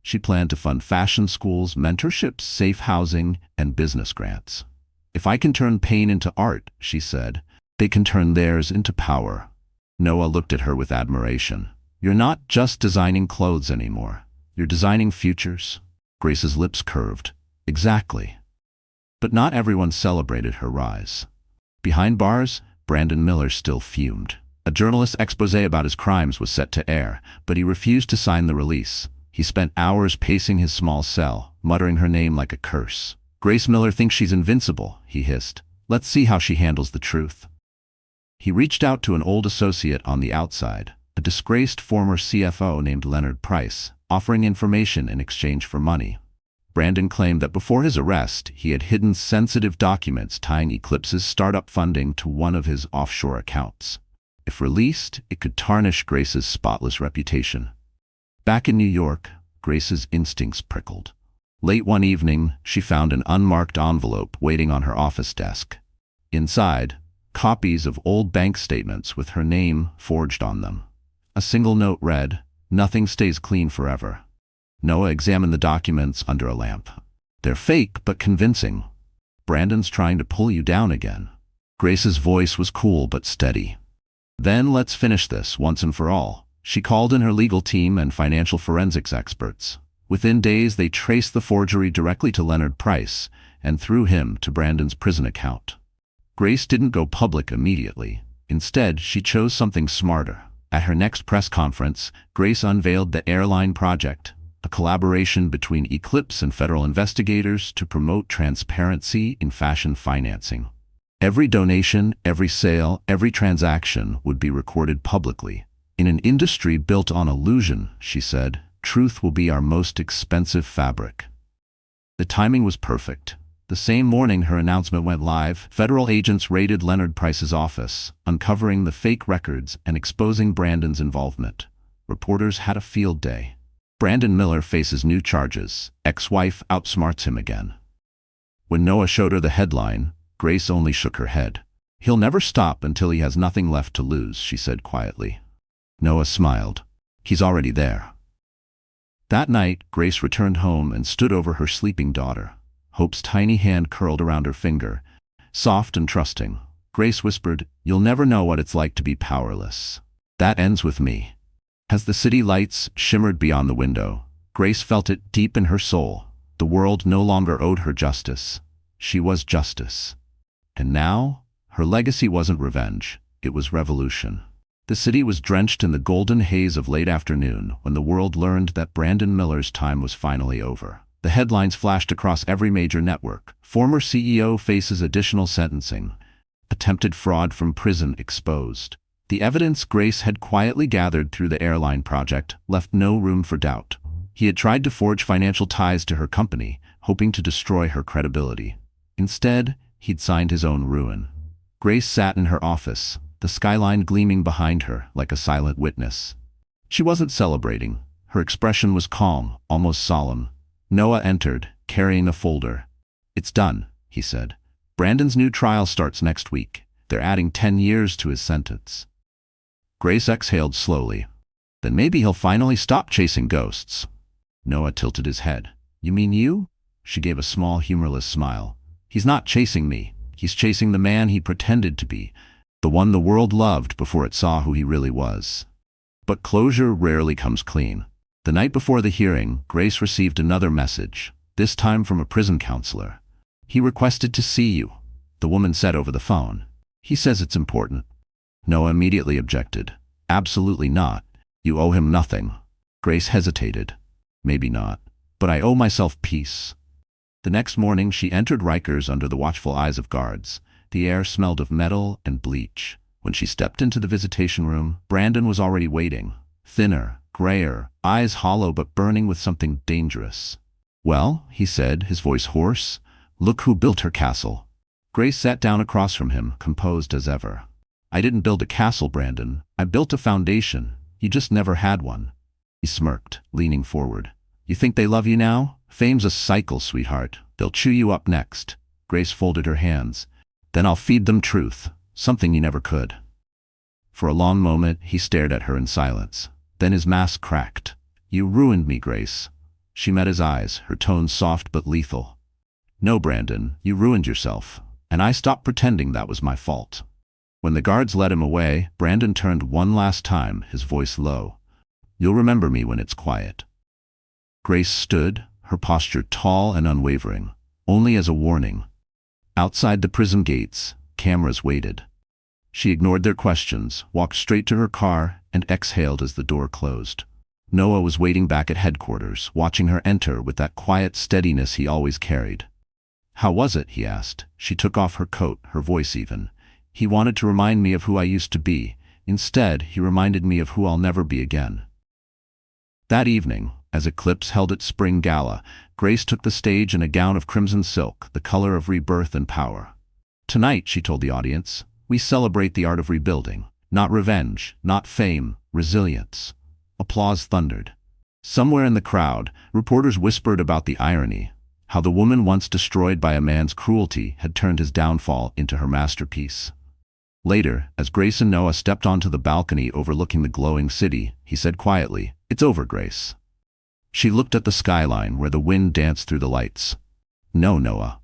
She planned to fund fashion schools, mentorships, safe housing, and business grants. If I can turn pain into art, she said, they can turn theirs into power. Noah looked at her with admiration. You're not just designing clothes anymore. You're designing futures. Grace's lips curved. Exactly. But not everyone celebrated her rise. Behind bars, Brandon Miller still fumed. A journalist's expose about his crimes was set to air, but he refused to sign the release. He spent hours pacing his small cell, muttering her name like a curse. Grace Miller thinks she's invincible, he hissed. Let's see how she handles the truth. He reached out to an old associate on the outside, a disgraced former CFO named Leonard Price, offering information in exchange for money. Brandon claimed that before his arrest, he had hidden sensitive documents tying Eclipse's startup funding to one of his offshore accounts. If released, it could tarnish Grace's spotless reputation. Back in New York, Grace's instincts prickled. Late one evening, she found an unmarked envelope waiting on her office desk. Inside, copies of old bank statements with her name forged on them. A single note read, "Nothing stays clean forever." Noah examined the documents under a lamp. "They're fake, but convincing. Brandon's trying to pull you down again." Grace's voice was cool but steady. "Then let's finish this once and for all." She called in her legal team and financial forensics experts. Within days, they traced the forgery directly to Leonard Price and through him to Brandon's prison account. Grace didn't go public immediately. Instead, she chose something smarter. At her next press conference, Grace unveiled the Airline Project, a collaboration between Eclipse and federal investigators to promote transparency in fashion financing. Every donation, every sale, every transaction would be recorded publicly. "In an industry built on illusion," she said, "truth will be our most expensive fabric." The timing was perfect. The same morning her announcement went live, federal agents raided Leonard Price's office, uncovering the fake records and exposing Brandon's involvement. Reporters had a field day. Brandon Miller faces new charges. Ex-wife outsmarts him again. When Noah showed her the headline, Grace only shook her head. "He'll never stop until he has nothing left to lose," she said quietly. Noah smiled. "He's already there." That night, Grace returned home and stood over her sleeping daughter. Hope's tiny hand curled around her finger, soft and trusting. Grace whispered, "You'll never know what it's like to be powerless. That ends with me." As the city lights shimmered beyond the window, Grace felt it deep in her soul. The world no longer owed her justice. She was justice. And now, her legacy wasn't revenge, it was revolution. The city was drenched in the golden haze of late afternoon when the world learned that Brandon Miller's time was finally over. The headlines flashed across every major network. Former CEO faces additional sentencing. Attempted fraud from prison exposed. The evidence Grace had quietly gathered through the Airline Project left no room for doubt. He had tried to forge financial ties to her company, hoping to destroy her credibility. Instead, he'd signed his own ruin. Grace sat in her office, the skyline gleaming behind her like a silent witness. She wasn't celebrating. Her expression was calm, almost solemn. Noah entered, carrying a folder. "It's done," he said. "Brandon's new trial starts next week. They're adding 10 years to his sentence." Grace exhaled slowly. "Then maybe he'll finally stop chasing ghosts." Noah tilted his head. "You mean you?" She gave a small, humorless smile. "He's not chasing me. He's chasing the man he pretended to be, the one the world loved before it saw who he really was." But closure rarely comes clean. The night before the hearing, Grace received another message, this time from a prison counselor. "He requested to see you," the woman said over the phone. "He says it's important." Noah immediately objected. "Absolutely not. You owe him nothing." Grace hesitated. "Maybe not, but I owe myself peace." The next morning she entered Rikers under the watchful eyes of guards. The air smelled of metal and bleach. When she stepped into the visitation room, Brandon was already waiting. Thinner, grayer, eyes hollow but burning with something dangerous. "Well," he said, his voice hoarse, "look who built her castle." Grace sat down across from him, composed as ever. "I didn't build a castle, Brandon. I built a foundation. You just never had one." He smirked, leaning forward. "You think they love you now? Fame's a cycle, sweetheart. They'll chew you up next." Grace folded her hands. "Then I'll feed them truth, something you never could." For a long moment, he stared at her in silence. Then his mask cracked. "You ruined me, Grace." She met his eyes, her tone soft but lethal. "No, Brandon, you ruined yourself, and I stopped pretending that was my fault." When the guards led him away, Brandon turned one last time, his voice low. "You'll remember me when it's quiet." Grace stood, her posture tall and unwavering, only as a warning. Outside the prison gates, cameras waited. She ignored their questions, walked straight to her car, and exhaled as the door closed. Noah was waiting back at headquarters, watching her enter with that quiet steadiness he always carried. "How was it?" he asked. She took off her coat, her voice even. "He wanted to remind me of who I used to be. Instead, he reminded me of who I'll never be again." That evening, as Eclipse held its spring gala, Grace took the stage in a gown of crimson silk, the color of rebirth and power. "Tonight," she told the audience, "we celebrate the art of rebuilding. Not revenge, not fame, resilience." Applause thundered. Somewhere in the crowd, reporters whispered about the irony, how the woman once destroyed by a man's cruelty had turned his downfall into her masterpiece. Later, as Grace and Noah stepped onto the balcony overlooking the glowing city, he said quietly, "It's over, Grace." She looked at the skyline where the wind danced through the lights. "No, Noah.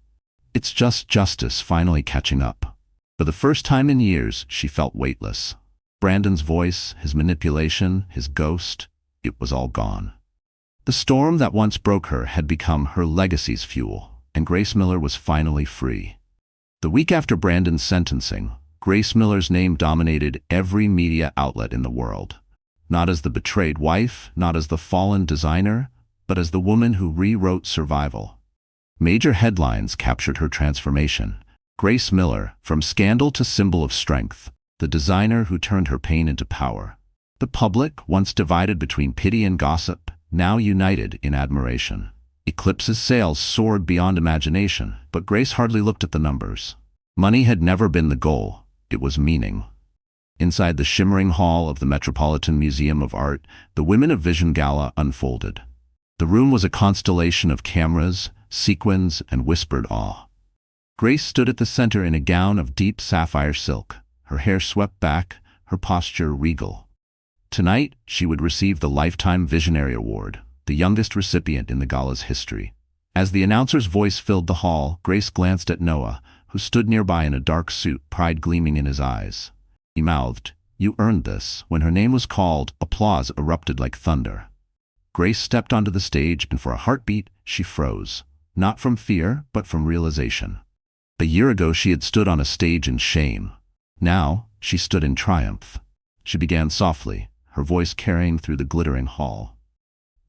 It's just justice finally catching up." For the first time in years, she felt weightless. Brandon's voice, his manipulation, his ghost, it was all gone. The storm that once broke her had become her legacy's fuel, and Grace Miller was finally free. The week after Brandon's sentencing, Grace Miller's name dominated every media outlet in the world. Not as the betrayed wife, not as the fallen designer, but as the woman who rewrote survival. Major headlines captured her transformation. Grace Miller, from scandal to symbol of strength, the designer who turned her pain into power. The public, once divided between pity and gossip, now united in admiration. Eclipse's sales soared beyond imagination, but Grace hardly looked at the numbers. Money had never been the goal, it was meaning. Inside the shimmering hall of the Metropolitan Museum of Art, the Women of Vision Gala unfolded. The room was a constellation of cameras, sequins, and whispered awe. Grace stood at the center in a gown of deep sapphire silk, her hair swept back, her posture regal. Tonight, she would receive the Lifetime Visionary Award, the youngest recipient in the gala's history. As the announcer's voice filled the hall, Grace glanced at Noah, who stood nearby in a dark suit, pride gleaming in his eyes. He mouthed, "You earned this." When her name was called, applause erupted like thunder. Grace stepped onto the stage, and for a heartbeat, she froze. Not from fear, but from realization. A year ago, she had stood on a stage in shame. Now, she stood in triumph. She began softly, her voice carrying through the glittering hall.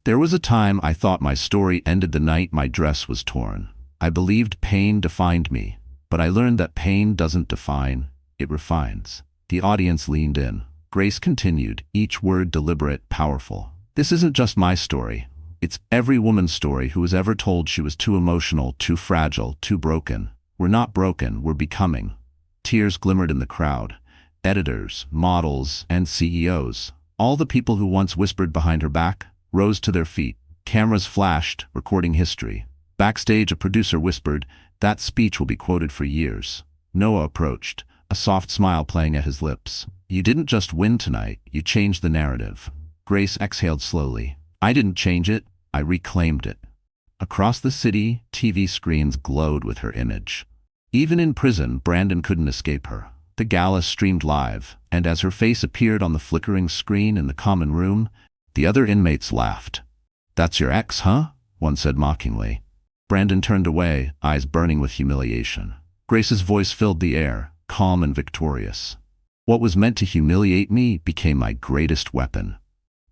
"There was a time I thought my story ended the night my dress was torn. I believed pain defined me, but I learned that pain doesn't define, it refines." The audience leaned in. Grace continued, each word deliberate, powerful. "This isn't just my story. It's every woman's story who was ever told she was too emotional, too fragile, too broken. We're not broken, we're becoming." Tears glimmered in the crowd. Editors, models, and CEOs, all the people who once whispered behind her back, rose to their feet. Cameras flashed, recording history. Backstage, a producer whispered, "That speech will be quoted for years." Noah approached, a soft smile playing at his lips. "You didn't just win tonight, you changed the narrative." Grace exhaled slowly. "I didn't change it, I reclaimed it." Across the city, TV screens glowed with her image. Even in prison, Brandon couldn't escape her. The gala streamed live, and as her face appeared on the flickering screen in the common room, the other inmates laughed. "That's your ex, huh?" one said mockingly. Brandon turned away, eyes burning with humiliation. Grace's voice filled the air, calm and victorious. "What was meant to humiliate me became my greatest weapon."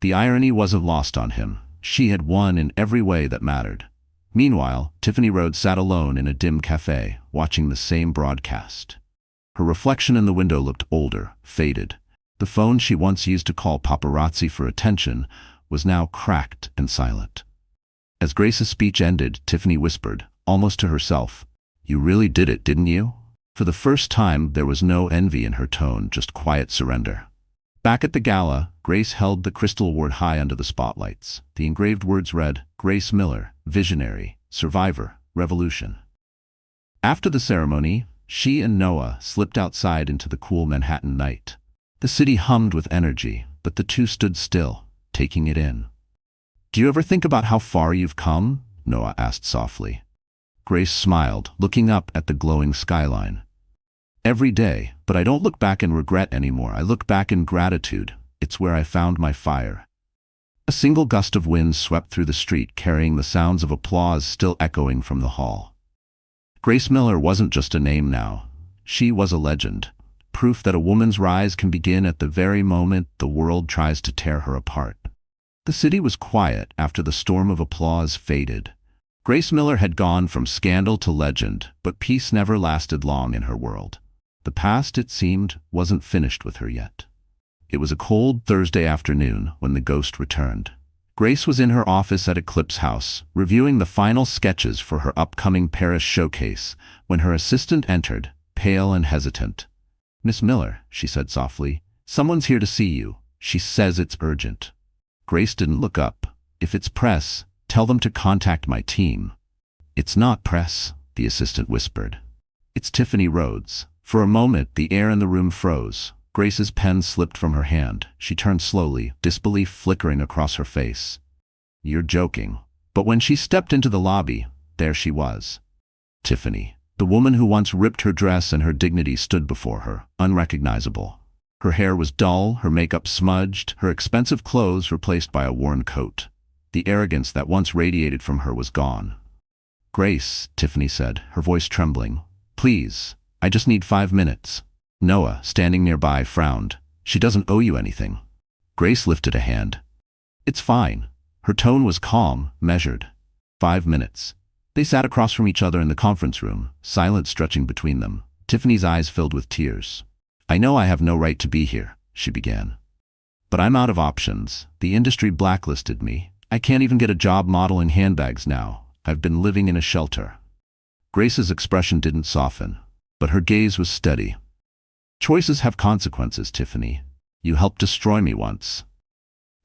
The irony wasn't lost on him. She had won in every way that mattered. Meanwhile, Tiffany Rhodes sat alone in a dim cafe, watching the same broadcast. Her reflection in the window looked older, faded. The phone she once used to call paparazzi for attention was now cracked and silent. As Grace's speech ended, Tiffany whispered, almost to herself, "You really did it, didn't you?" For the first time, there was no envy in her tone, just quiet surrender. Back at the gala, Grace held the Crystal Award high under the spotlights. The engraved words read, "Grace Miller, Visionary, Survivor, Revolution." After the ceremony, she and Noah slipped outside into the cool Manhattan night. The city hummed with energy, but the two stood still, taking it in. "Do you ever think about how far you've come?" Noah asked softly. Grace smiled, looking up at the glowing skyline. "Every day, but I don't look back in regret anymore. I look back in gratitude. It's where I found my fire." A single gust of wind swept through the street, carrying the sounds of applause still echoing from the hall. Grace Miller wasn't just a name now. She was a legend, proof that a woman's rise can begin at the very moment the world tries to tear her apart. The city was quiet after the storm of applause faded. Grace Miller had gone from scandal to legend, but peace never lasted long in her world. The past, it seemed, wasn't finished with her yet. It was a cold Thursday afternoon when the ghost returned. Grace was in her office at Eclipse House, reviewing the final sketches for her upcoming Paris showcase, when her assistant entered, pale and hesitant. "Miss Miller," she said softly, "someone's here to see you. She says it's urgent." Grace didn't look up. "If it's press, tell them to contact my team." "It's not press," the assistant whispered. "It's Tiffany Rhodes, For a moment, the air in the room froze. Grace's pen slipped from her hand. She turned slowly, disbelief flickering across her face. "You're joking." But when she stepped into the lobby, there she was. Tiffany. The woman who once ripped her dress and her dignity stood before her, unrecognizable. Her hair was dull, her makeup smudged, her expensive clothes replaced by a worn coat. The arrogance that once radiated from her was gone. "Grace," Tiffany said, her voice trembling. "Please, I just need 5 minutes." Noah, standing nearby, frowned. "She doesn't owe you anything." Grace lifted a hand. "It's fine." Her tone was calm, measured. 5 minutes. They sat across from each other in the conference room, silence stretching between them. Tiffany's eyes filled with tears. "I know I have no right to be here," she began. "But I'm out of options. The industry blacklisted me. I can't even get a job modeling handbags now. I've been living in a shelter." Grace's expression didn't soften, but her gaze was steady. "Choices have consequences, Tiffany. You helped destroy me once."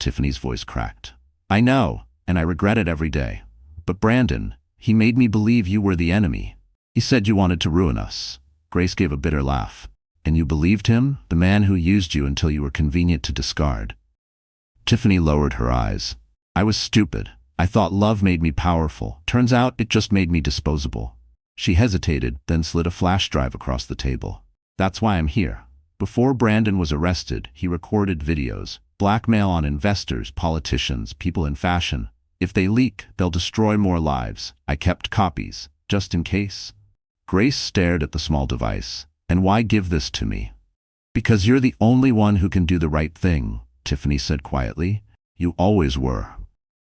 Tiffany's voice cracked. "I know, and I regret it every day. But Brandon, he made me believe you were the enemy. He said you wanted to ruin us." Grace gave a bitter laugh. "And you believed him? The man who used you until you were convenient to discard." Tiffany lowered her eyes. "I was stupid. I thought love made me powerful. Turns out it just made me disposable." She hesitated, then slid a flash drive across the table. "That's why I'm here. Before Brandon was arrested, he recorded videos. Blackmail on investors, politicians, people in fashion. If they leak, they'll destroy more lives. I kept copies, just in case." Grace stared at the small device. "And why give this to me?" "Because you're the only one who can do the right thing," Tiffany said quietly. "You always were."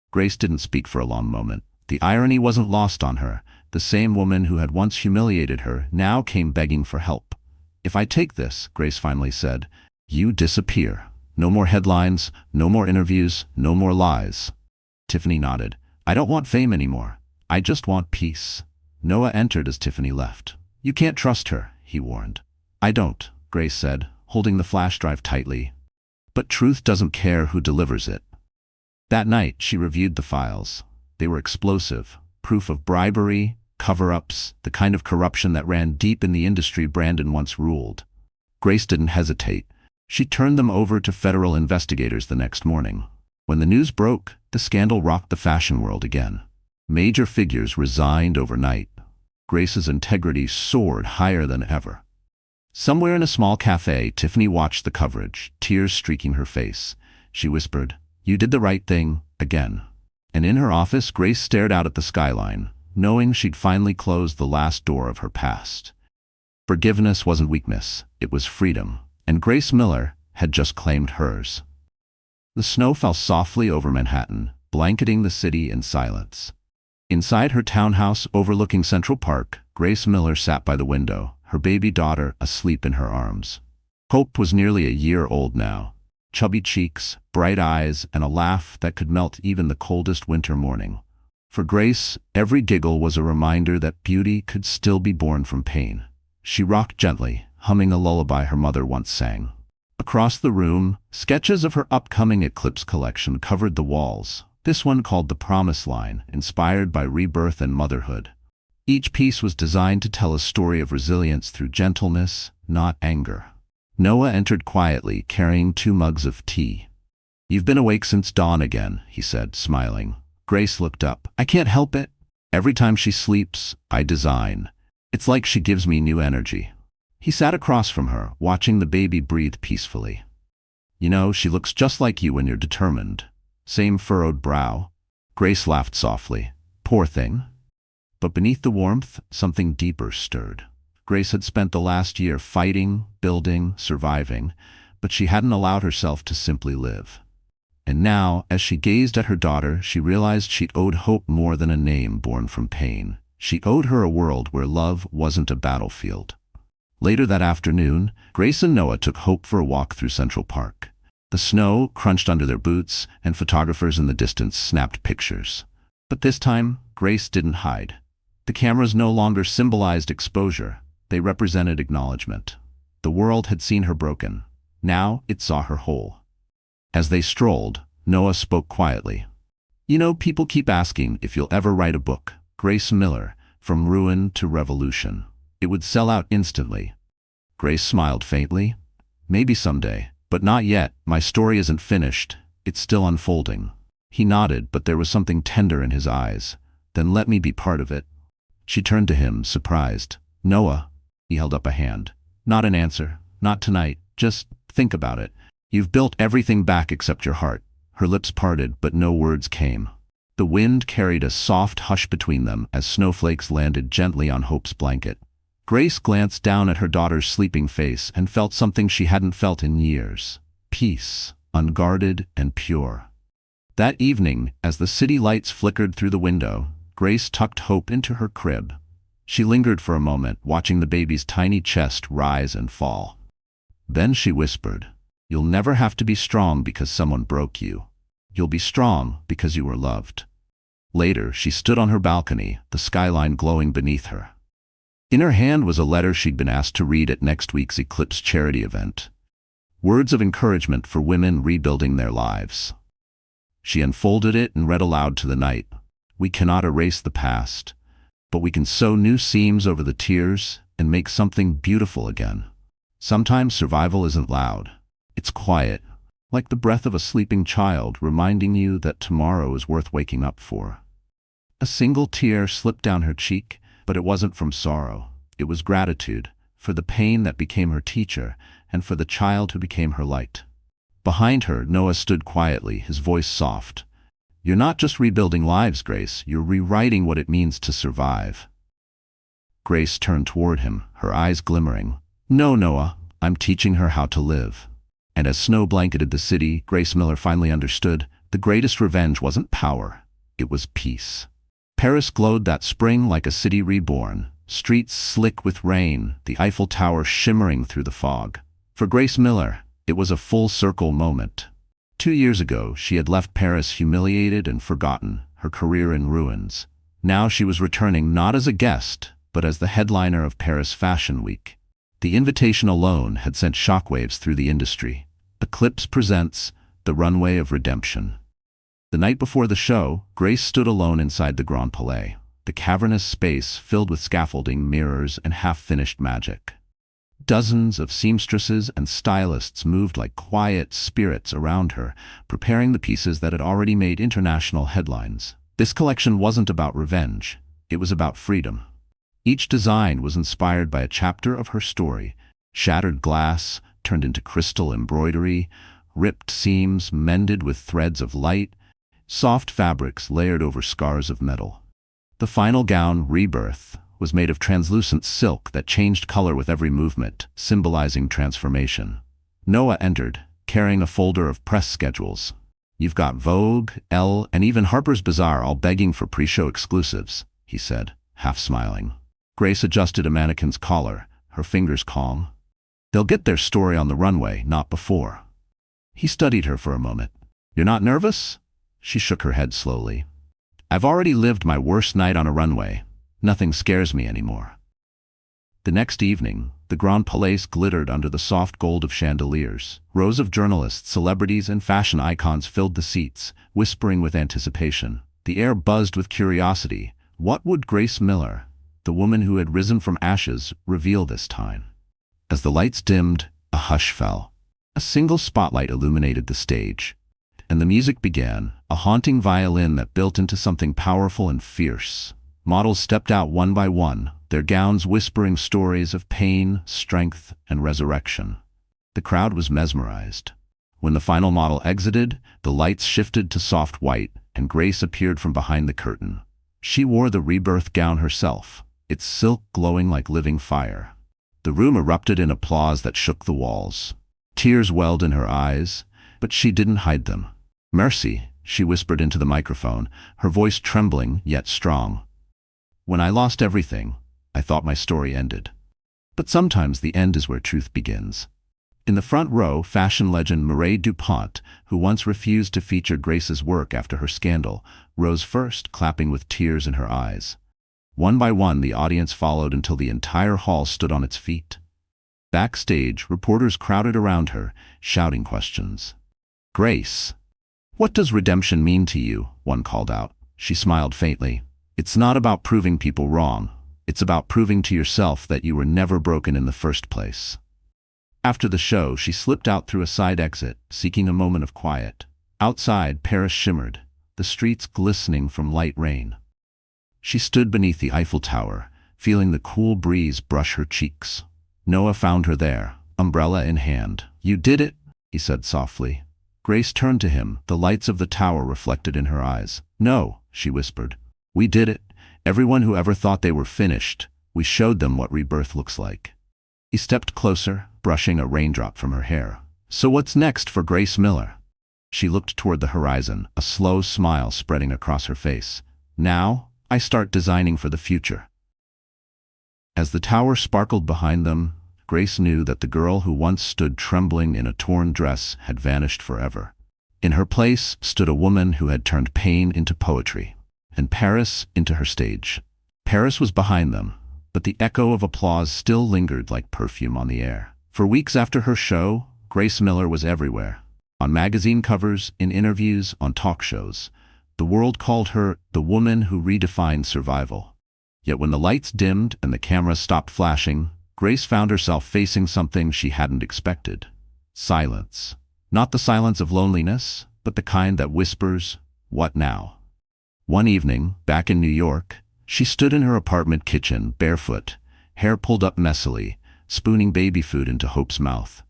Grace didn't speak for a long moment. The irony wasn't lost on her. The same woman who had once humiliated her now came begging for help. "If I take this," Grace finally said, "you disappear. No more headlines, no more interviews, no more lies." Tiffany nodded. "I don't want fame anymore. I just want peace." Noah entered as Tiffany left. "You can't trust her," he warned. "I don't," Grace said, holding the flash drive tightly. "But truth doesn't care who delivers it." That night, she reviewed the files. They were explosive, proof of bribery, cover-ups, the kind of corruption that ran deep in the industry Brandon once ruled. Grace didn't hesitate. She turned them over to federal investigators the next morning. When the news broke, the scandal rocked the fashion world again. Major figures resigned overnight. Grace's integrity soared higher than ever. Somewhere in a small cafe, Tiffany watched the coverage, tears streaking her face. She whispered, "You did the right thing, again." And in her office, Grace stared out at the skyline, knowing she'd finally closed the last door of her past. Forgiveness wasn't weakness, it was freedom, and Grace Miller had just claimed hers. The snow fell softly over Manhattan, blanketing the city in silence. Inside her townhouse overlooking Central Park, Grace Miller sat by the window, her baby daughter asleep in her arms. Hope was nearly a year old now. Chubby cheeks, bright eyes, and a laugh that could melt even the coldest winter morning. For Grace, every giggle was a reminder that beauty could still be born from pain. She rocked gently, humming a lullaby her mother once sang. Across the room, sketches of her upcoming Eclipse collection covered the walls, this one called The Promise Line, inspired by rebirth and motherhood. Each piece was designed to tell a story of resilience through gentleness, not anger. Noah entered quietly, carrying 2 mugs of tea. "You've been awake since dawn again," he said, smiling. Grace looked up. "I can't help it. Every time she sleeps, I design. It's like she gives me new energy." He sat across from her, watching the baby breathe peacefully. "You know, she looks just like you when you're determined. Same furrowed brow." Grace laughed softly. "Poor thing." But beneath the warmth, something deeper stirred. Grace had spent the last year fighting, building, surviving, but she hadn't allowed herself to simply live. And now, as she gazed at her daughter, she realized she owed Hope more than a name born from pain. She owed her a world where love wasn't a battlefield. Later that afternoon, Grace and Noah took Hope for a walk through Central Park. The snow crunched under their boots, and photographers in the distance snapped pictures. But this time, Grace didn't hide. The cameras no longer symbolized exposure. They represented acknowledgement. The world had seen her broken. Now it saw her whole. As they strolled, Noah spoke quietly. "You know, people keep asking if you'll ever write a book. Grace Miller, From Ruin to Revolution. It would sell out instantly." Grace smiled faintly. Maybe someday, but not yet. My story isn't finished. It's still unfolding. He nodded, but there was something tender in his eyes. Then let me be part of it. She turned to him, surprised. Noah. He held up a hand. Not an answer. Not tonight. Just think about it. You've built everything back except your heart. Her lips parted, but no words came. The wind carried a soft hush between them as snowflakes landed gently on Hope's blanket. Grace glanced down at her daughter's sleeping face and felt something she hadn't felt in years. Peace, unguarded and pure. That evening, as the city lights flickered through the window, Grace tucked Hope into her crib. She lingered for a moment, watching the baby's tiny chest rise and fall. Then she whispered, "You'll never have to be strong because someone broke you. You'll be strong because you were loved." Later, she stood on her balcony, the skyline glowing beneath her. In her hand was a letter she'd been asked to read at next week's Eclipse charity event. Words of encouragement for women rebuilding their lives. She unfolded it and read aloud to the night. "We cannot erase the past, but we can sew new seams over the tears and make something beautiful again. Sometimes survival isn't loud. It's quiet, like the breath of a sleeping child reminding you that tomorrow is worth waking up for." A single tear slipped down her cheek, but it wasn't from sorrow. It was gratitude, for the pain that became her teacher, and for the child who became her light. Behind her, Noah stood quietly, his voice soft. "You're not just rebuilding lives, Grace. You're rewriting what it means to survive." Grace turned toward him, her eyes glimmering. "No, Noah, I'm teaching her how to live." And as snow blanketed the city, Grace Miller finally understood the greatest revenge wasn't power, it was peace. Paris glowed that spring like a city reborn, streets slick with rain, the Eiffel Tower shimmering through the fog. For Grace Miller, it was a full-circle moment. 2 years ago, she had left Paris humiliated and forgotten, her career in ruins. Now she was returning not as a guest, but as the headliner of Paris Fashion Week. The invitation alone had sent shockwaves through the industry. Eclipse presents the runway of redemption. The night before the show, Grace stood alone inside the Grand Palais, the cavernous space filled with scaffolding, mirrors, and half-finished magic. Dozens of seamstresses and stylists moved like quiet spirits around her, preparing the pieces that had already made international headlines. This collection wasn't about revenge, it was about freedom. Each design was inspired by a chapter of her story: shattered glass turned into crystal embroidery, ripped seams mended with threads of light, soft fabrics layered over scars of metal. The final gown, Rebirth, was made of translucent silk that changed color with every movement, symbolizing transformation. Noah entered, carrying a folder of press schedules. "You've got Vogue, Elle, and even Harper's Bazaar all begging for pre-show exclusives," he said, half smiling. Grace adjusted a mannequin's collar, her fingers calm. "They'll get their story on the runway, not before." He studied her for a moment. "You're not nervous?" She shook her head slowly. "I've already lived my worst night on a runway. Nothing scares me anymore." The next evening, the Grand Palais glittered under the soft gold of chandeliers. Rows of journalists, celebrities, and fashion icons filled the seats, whispering with anticipation. The air buzzed with curiosity. What would Grace Miller, the woman who had risen from ashes, reveal this time? As the lights dimmed, a hush fell. A single spotlight illuminated the stage, and the music began, a haunting violin that built into something powerful and fierce. Models stepped out one by one, their gowns whispering stories of pain, strength, and resurrection. The crowd was mesmerized. When the final model exited, the lights shifted to soft white, and Grace appeared from behind the curtain. She wore the Rebirth gown herself, its silk glowing like living fire. The room erupted in applause that shook the walls. Tears welled in her eyes, but she didn't hide them. "Mercy," she whispered into the microphone, her voice trembling yet strong. "When I lost everything, I thought my story ended. But sometimes the end is where truth begins." In the front row, fashion legend Mireille Dupont, who once refused to feature Grace's work after her scandal, rose first, clapping with tears in her eyes. One by one, the audience followed until the entire hall stood on its feet. Backstage, reporters crowded around her, shouting questions. "Grace, what does redemption mean to you?" one called out. She smiled faintly. "It's not about proving people wrong. It's about proving to yourself that you were never broken in the first place." After the show, she slipped out through a side exit, seeking a moment of quiet. Outside, Paris shimmered, the streets glistening from light rain. She stood beneath the Eiffel Tower, feeling the cool breeze brush her cheeks. Noah found her there, umbrella in hand. "You did it," he said softly. Grace turned to him, the lights of the tower reflected in her eyes. "No," she whispered. "We did it. Everyone who ever thought they were finished, we showed them what rebirth looks like." He stepped closer, brushing a raindrop from her hair. "So what's next for Grace Miller?" She looked toward the horizon, a slow smile spreading across her face. "Now, I start designing for the future." As the tower sparkled behind them, Grace knew that the girl who once stood trembling in a torn dress had vanished forever. In her place stood a woman who had turned pain into poetry, and Paris into her stage. Paris was behind them, but the echo of applause still lingered like perfume on the air. For weeks after her show, Grace Miller was everywhere. On magazine covers, in interviews, on talk shows. The world called her the woman who redefined survival. Yet when the lights dimmed and the cameras stopped flashing, Grace found herself facing something she hadn't expected. Silence. Not the silence of loneliness, but the kind that whispers, "What now?" One evening, back in New York, she stood in her apartment kitchen, barefoot, hair pulled up messily, spooning baby food into Hope's mouth.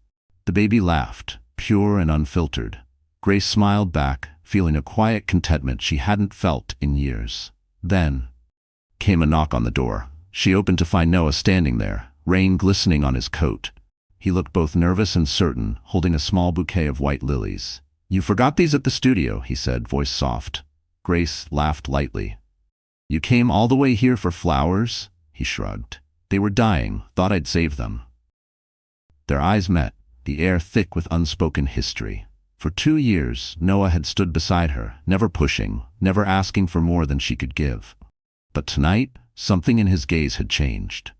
The baby laughed, pure and unfiltered. Grace smiled back, feeling a quiet contentment she hadn't felt in years. Then came a knock on the door. She opened to find Noah standing there, rain glistening on his coat. He looked both nervous and certain, holding a small bouquet of white lilies. "You forgot these at the studio," he said, voice soft. Grace laughed lightly. "You came all the way here for flowers?" He shrugged. "They were dying, thought I'd save them." Their eyes met, the air thick with unspoken history. For 2 years, Noah had stood beside her, never pushing, never asking for more than she could give. But tonight, something in his gaze had changed.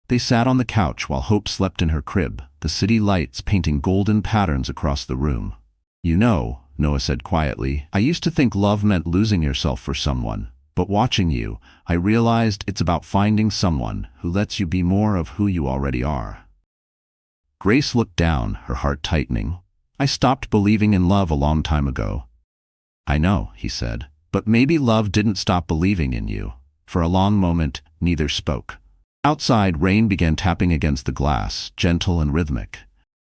They sat on the couch while Hope slept in her crib, the city lights painting golden patterns across the room. "You know," Noah said quietly, "I used to think love meant losing yourself for someone. But watching you, I realized it's about finding someone who lets you be more of who you already are." Grace looked down, her heart tightening. "I stopped believing in love a long time ago." "I know," he said, "but maybe love didn't stop believing in you." For a long moment, neither spoke. Outside, rain began tapping against the glass, gentle and rhythmic.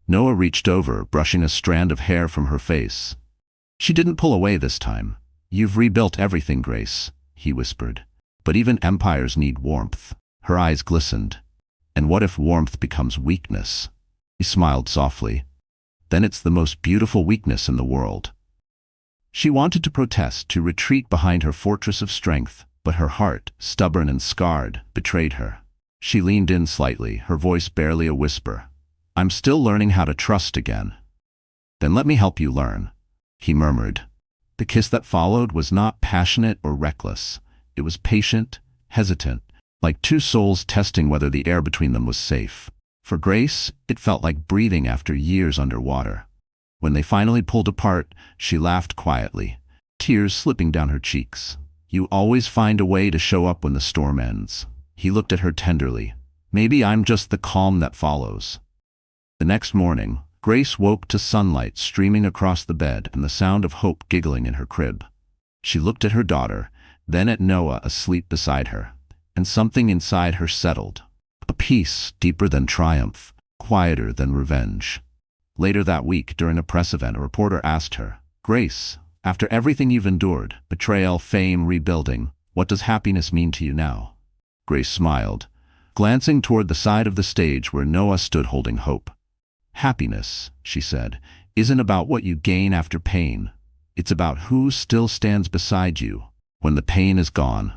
Noah reached over, brushing a strand of hair from her face. She didn't pull away this time. "You've rebuilt everything, Grace," he whispered. "But even empires need warmth." Her eyes glistened. "And what if warmth becomes weakness?" He smiled softly. "Then it's the most beautiful weakness in the world." She wanted to protest, to retreat behind her fortress of strength, but her heart, stubborn and scarred, betrayed her. She leaned in slightly, her voice barely a whisper. "I'm still learning how to trust again." "Then let me help you learn," he murmured. The kiss that followed was not passionate or reckless. It was patient, hesitant, like two souls testing whether the air between them was safe. For Grace, it felt like breathing after years underwater. When they finally pulled apart, she laughed quietly, tears slipping down her cheeks. "You always find a way to show up when the storm ends." He looked at her tenderly. "Maybe I'm just the calm that follows." The next morning, Grace woke to sunlight streaming across the bed and the sound of Hope giggling in her crib. She looked at her daughter, then at Noah asleep beside her, and something inside her settled. A peace deeper than triumph, quieter than revenge. Later that week, during a press event, a reporter asked her, "Grace, after everything you've endured, betrayal, fame, rebuilding, what does happiness mean to you now?" Grace smiled, glancing toward the side of the stage where Noah stood holding Hope. "Happiness," she said, "isn't about what you gain after pain. It's about who still stands beside you when the pain is gone."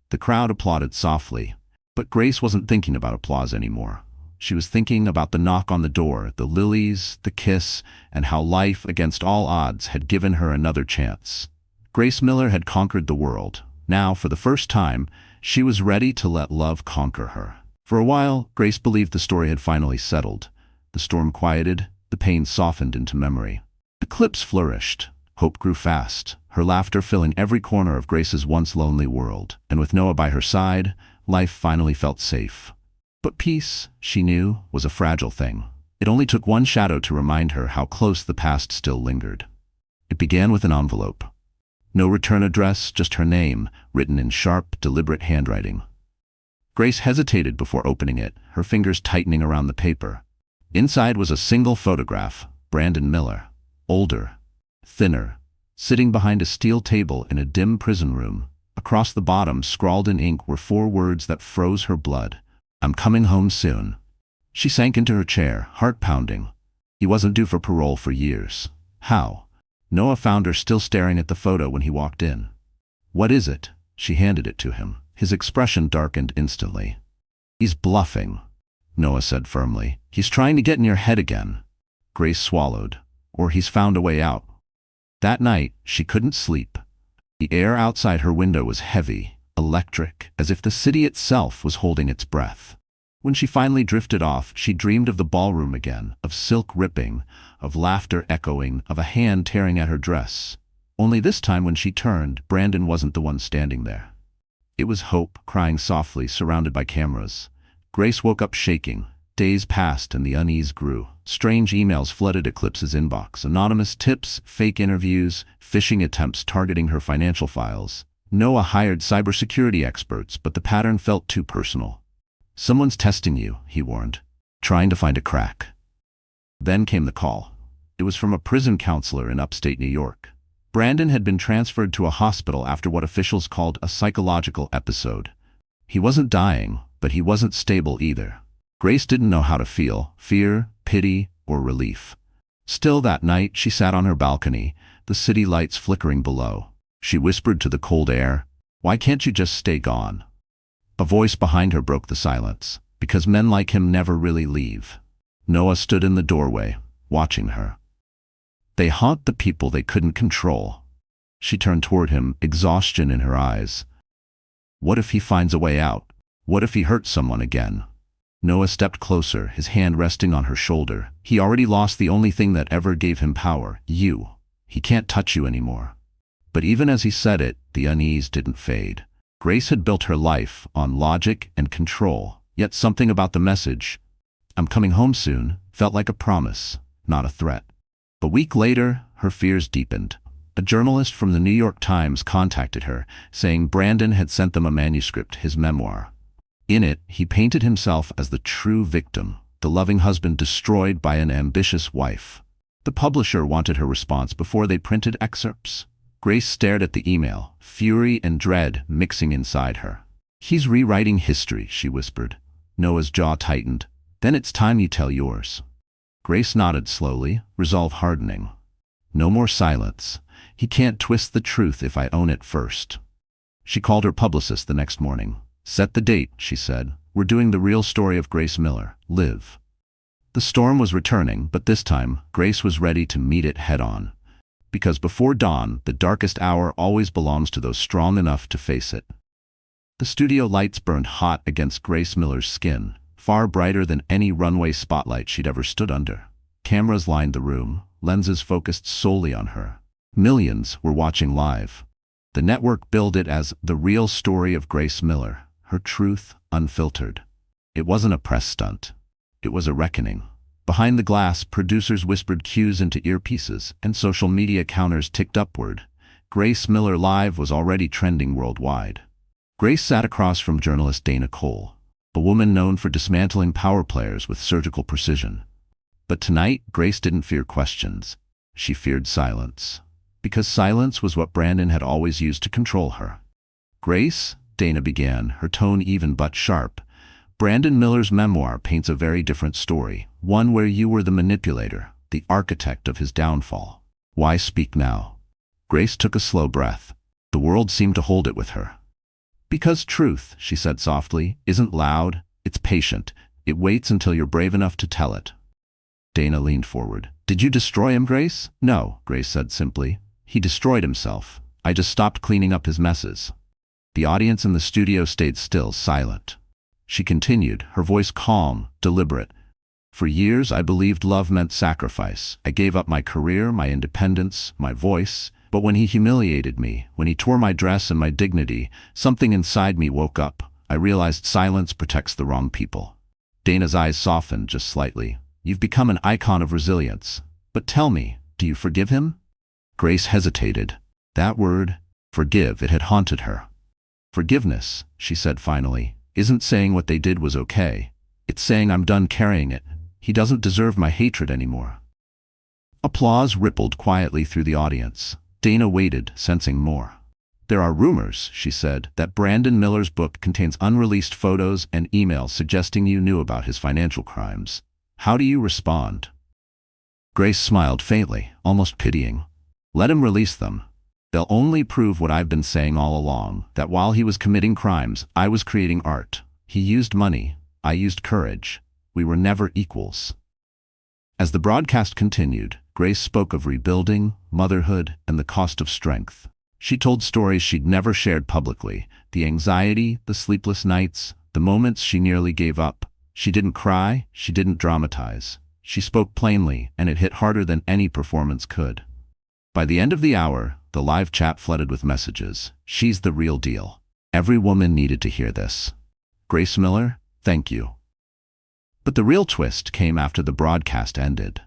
The crowd applauded softly, but Grace wasn't thinking about applause anymore. She was thinking about the knock on the door, the lilies, the kiss, and how life, against all odds, had given her another chance. Grace Miller had conquered the world. Now, for the first time, she was ready to let love conquer her. For a while, Grace believed the story had finally settled. The storm quieted, the pain softened into memory. Eclipse flourished. Hope grew fast, her laughter filling every corner of Grace's once lonely world. And with Noah by her side, life finally felt safe. But peace, she knew, was a fragile thing. It only took one shadow to remind her how close the past still lingered. It began with an envelope. No return address, just her name, written in sharp, deliberate handwriting. Grace hesitated before opening it, her fingers tightening around the paper. Inside was a single photograph, Brandon Miller, older, thinner, sitting behind a steel table in a dim prison room. Across the bottom, scrawled in ink, were 4 words that froze her blood. "I'm coming home soon." She sank into her chair, heart pounding. He wasn't due for parole for years. How? Noah found her still staring at the photo when he walked in. "What is it?" She handed it to him. His expression darkened instantly. "He's bluffing," Noah said firmly. "He's trying to get in your head again." Grace swallowed. Or he's found a way out. That night, she couldn't sleep. The air outside her window was heavy, electric, as if the city itself was holding its breath. When she finally drifted off, she dreamed of the ballroom again, of silk ripping, of laughter echoing, of a hand tearing at her dress. Only this time when she turned, Brandon wasn't the one standing there. It was Hope, crying softly, surrounded by cameras. Grace woke up shaking. Days passed and the unease grew. Strange emails flooded Eclipse's inbox, anonymous tips, fake interviews, phishing attempts targeting her financial files. Noah hired cybersecurity experts, but the pattern felt too personal. "Someone's testing you," he warned, "trying to find a crack." Then came the call. It was from a prison counselor in upstate New York. Brandon had been transferred to a hospital after what officials called a psychological episode. He wasn't dying, but he wasn't stable either. Grace didn't know how to feel, fear, pity, or relief. Still that night, she sat on her balcony, the city lights flickering below. She whispered to the cold air, "Why can't you just stay gone?" A voice behind her broke the silence. "Because men like him never really leave." Noah stood in the doorway, watching her. "They haunt the people they couldn't control." She turned toward him, exhaustion in her eyes. "What if he finds a way out? What if he hurts someone again?" Noah stepped closer, his hand resting on her shoulder. "He already lost the only thing that ever gave him power, you. He can't touch you anymore." But even as he said it, the unease didn't fade. Grace had built her life on logic and control, yet something about the message, "I'm coming home soon," felt like a promise, not a threat. A week later, her fears deepened. A journalist from the New York Times contacted her, saying Brandon had sent them a manuscript, his memoir. In it, he painted himself as the true victim, the loving husband destroyed by an ambitious wife. The publisher wanted her response before they printed excerpts. Grace stared at the email, fury and dread mixing inside her. "He's rewriting history," she whispered. Noah's jaw tightened. "Then it's time you tell yours." Grace nodded slowly, resolve hardening. "No more silence. He can't twist the truth if I own it first." She called her publicist the next morning. "Set the date," she said. "We're doing the real story of Grace Miller, live." The storm was returning, but this time, Grace was ready to meet it head-on. Because before dawn, the darkest hour always belongs to those strong enough to face it. The studio lights burned hot against Grace Miller's skin, far brighter than any runway spotlight she'd ever stood under. Cameras lined the room, lenses focused solely on her. Millions were watching live. The network billed it as the real story of Grace Miller, her truth unfiltered. It wasn't a press stunt. It was a reckoning. Behind the glass, producers whispered cues into earpieces, and social media counters ticked upward. Grace Miller Live was already trending worldwide. Grace sat across from journalist Dana Cole, a woman known for dismantling power players with surgical precision. But tonight, Grace didn't fear questions. She feared silence. Because silence was what Brandon had always used to control her. "Grace," Dana began, her tone even but sharp, "Brandon Miller's memoir paints a very different story, one where you were the manipulator, the architect of his downfall. Why speak now?" Grace took a slow breath. The world seemed to hold it with her. "Because truth," she said softly, "isn't loud, it's patient. It waits until you're brave enough to tell it." Dana leaned forward. "Did you destroy him, Grace?" "No," Grace said simply. "He destroyed himself. I just stopped cleaning up his messes." The audience in the studio stayed still, silent. She continued, her voice calm, deliberate. "For years I believed love meant sacrifice. I gave up my career, my independence, my voice. But when he humiliated me, when he tore my dress and my dignity, something inside me woke up. I realized silence protects the wrong people. Dana's eyes softened just slightly. You've become an icon of resilience. But tell me, do you forgive him? Grace hesitated. That word, forgive, it had haunted her. Forgiveness, she said finally, isn't saying what they did was okay. It's saying I'm done carrying it. He doesn't deserve my hatred anymore. Applause rippled quietly through the audience. Dana waited, sensing more. There are rumors, she said, that Brandon Miller's book contains unreleased photos and emails suggesting you knew about his financial crimes. How do you respond? Grace smiled faintly, almost pitying. Let him release them. They'll only prove what I've been saying all along, that while he was committing crimes, I was creating art. He used money. I used courage. We were never equals. As the broadcast continued, Grace spoke of rebuilding, motherhood, and the cost of strength. She told stories she'd never shared publicly, the anxiety, the sleepless nights, the moments she nearly gave up. She didn't cry, she didn't dramatize. She spoke plainly, and it hit harder than any performance could. By the end of the hour, the live chat flooded with messages. She's the real deal. Every woman needed to hear this. Grace Miller, thank you. But the real twist came after the broadcast ended.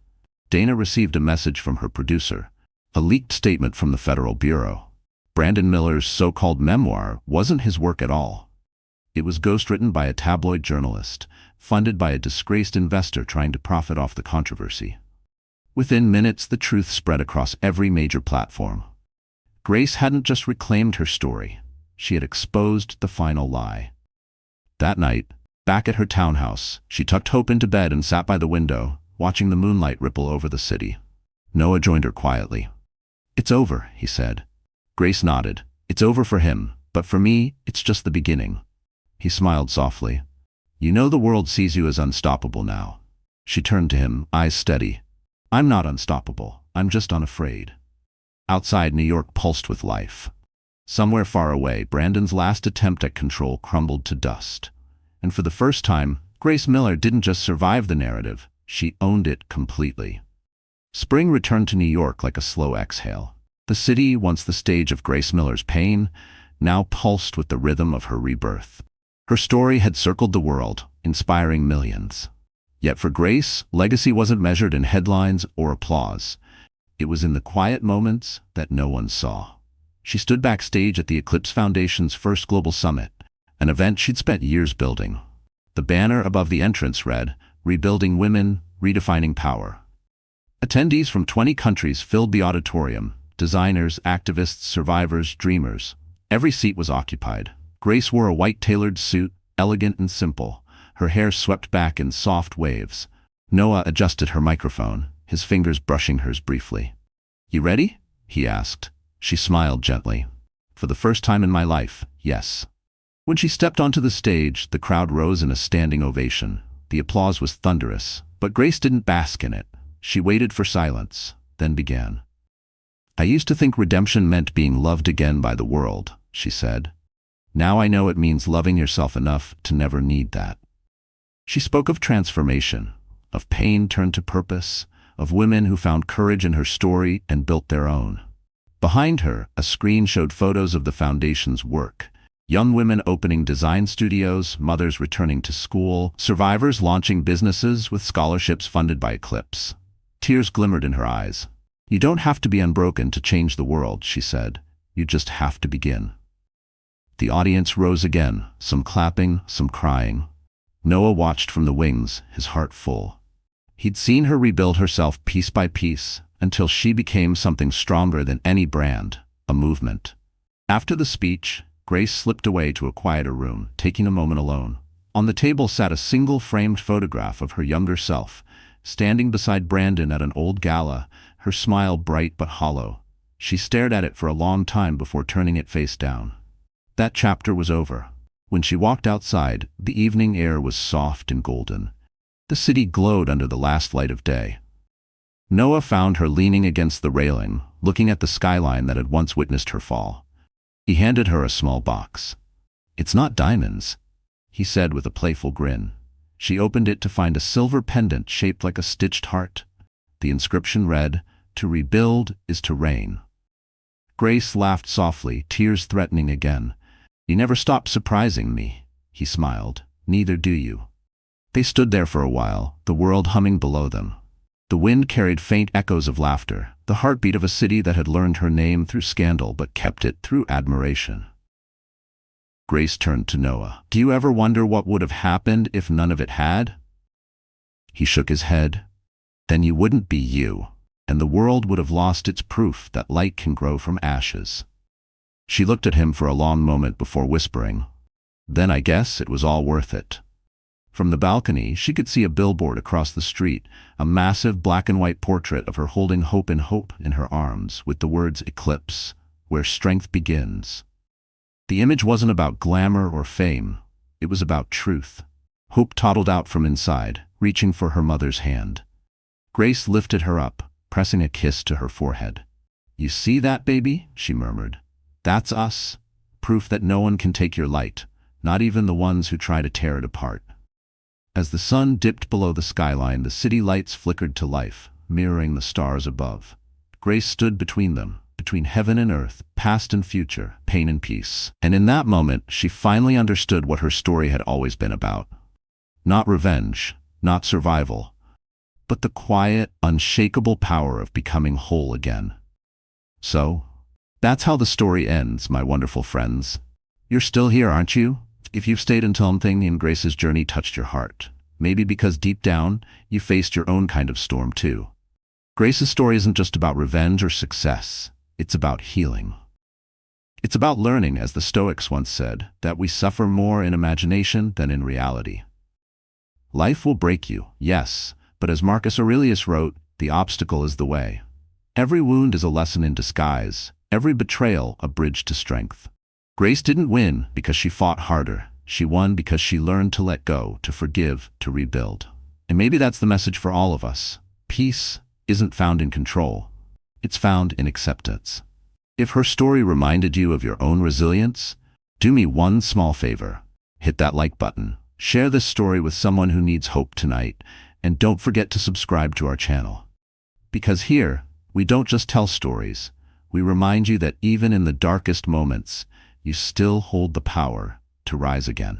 Dana received a message from her producer, a leaked statement from the Federal Bureau. Brandon Miller's so-called memoir wasn't his work at all. It was ghostwritten by a tabloid journalist, funded by a disgraced investor trying to profit off the controversy. Within minutes, the truth spread across every major platform. Grace hadn't just reclaimed her story, she had exposed the final lie. That night, back at her townhouse, she tucked Hope into bed and sat by the window, watching the moonlight ripple over the city. Noah joined her quietly. It's over, he said. Grace nodded. It's over for him, but for me, it's just the beginning. He smiled softly. You know the world sees you as unstoppable now. She turned to him, eyes steady. I'm not unstoppable, I'm just unafraid. Outside, New York pulsed with life. Somewhere far away, Brandon's last attempt at control crumbled to dust. And for the first time, Grace Miller didn't just survive the narrative, she owned it completely. Spring returned to New York like a slow exhale. The city, once the stage of Grace Miller's pain, now pulsed with the rhythm of her rebirth. Her story had circled the world, inspiring millions. Yet for Grace, legacy wasn't measured in headlines or applause. It was in the quiet moments that no one saw. She stood backstage at the Eclipse Foundation's first global summit, an event she'd spent years building. The banner above the entrance read, Rebuilding Women, Redefining Power. Attendees from 20 countries filled the auditorium, designers, activists, survivors, dreamers. Every seat was occupied. Grace wore a white tailored suit, elegant and simple, her hair swept back in soft waves. Noah adjusted her microphone, his fingers brushing hers briefly. You ready? He asked. She smiled gently. For the first time in my life, yes. When she stepped onto the stage, the crowd rose in a standing ovation. The applause was thunderous, but Grace didn't bask in it. She waited for silence, then began. I used to think redemption meant being loved again by the world, she said. Now I know it means loving yourself enough to never need that. She spoke of transformation, of pain turned to purpose, of women who found courage in her story and built their own. Behind her, a screen showed photos of the foundation's work. Young women opening design studios, mothers returning to school, survivors launching businesses with scholarships funded by Eclipse. Tears glimmered in her eyes. You don't have to be unbroken to change the world, she said. You just have to begin. The audience rose again, some clapping, some crying. Noah watched from the wings, his heart full. He'd seen her rebuild herself piece by piece, until she became something stronger than any brand, a movement. After the speech, Grace slipped away to a quieter room, taking a moment alone. On the table sat a single framed photograph of her younger self, standing beside Brandon at an old gala, her smile bright but hollow. She stared at it for a long time before turning it face down. That chapter was over. When she walked outside, the evening air was soft and golden. The city glowed under the last light of day. Noah found her leaning against the railing, looking at the skyline that had once witnessed her fall. He handed her a small box. It's not diamonds, he said with a playful grin. She opened it to find a silver pendant shaped like a stitched heart. The inscription read, To rebuild is to reign. Grace laughed softly, tears threatening again. You never stop surprising me, he smiled. Neither do you. They stood there for a while, the world humming below them. The wind carried faint echoes of laughter, the heartbeat of a city that had learned her name through scandal but kept it through admiration. Grace turned to Noah. "Do you ever wonder what would have happened if none of it had?" He shook his head. "Then you wouldn't be you, and the world would have lost its proof that light can grow from ashes." She looked at him for a long moment before whispering, "Then I guess it was all worth it." From the balcony, she could see a billboard across the street, a massive black and white portrait of her holding hope in her arms, with the words "Eclipse, where strength begins." The image wasn't about glamour or fame. It was about truth. Hope toddled out from inside, reaching for her mother's hand. Grace lifted her up, pressing a kiss to her forehead. "You see that, baby?" she murmured. "That's us. Proof that no one can take your light, not even the ones who try to tear it apart." As the sun dipped below the skyline, the city lights flickered to life, mirroring the stars above. Grace stood between them, between heaven and earth, past and future, pain and peace. And in that moment, she finally understood what her story had always been about. Not revenge, not survival, but the quiet, unshakable power of becoming whole again. So, that's how the story ends, my wonderful friends. You're still here, aren't you? If you've stayed until something in Grace's journey touched your heart, maybe because deep down, you faced your own kind of storm too. Grace's story isn't just about revenge or success. It's about healing. It's about learning, as the Stoics once said, that we suffer more in imagination than in reality. Life will break you, yes, but as Marcus Aurelius wrote, the obstacle is the way. Every wound is a lesson in disguise, every betrayal a bridge to strength. Grace didn't win because she fought harder. She won because she learned to let go, to forgive, to rebuild. And maybe that's the message for all of us. Peace isn't found in control. It's found in acceptance. If her story reminded you of your own resilience, do me one small favor. Hit that like button. Share this story with someone who needs hope tonight. And don't forget to subscribe to our channel. Because here, we don't just tell stories. We remind you that even in the darkest moments, you still hold the power to rise again.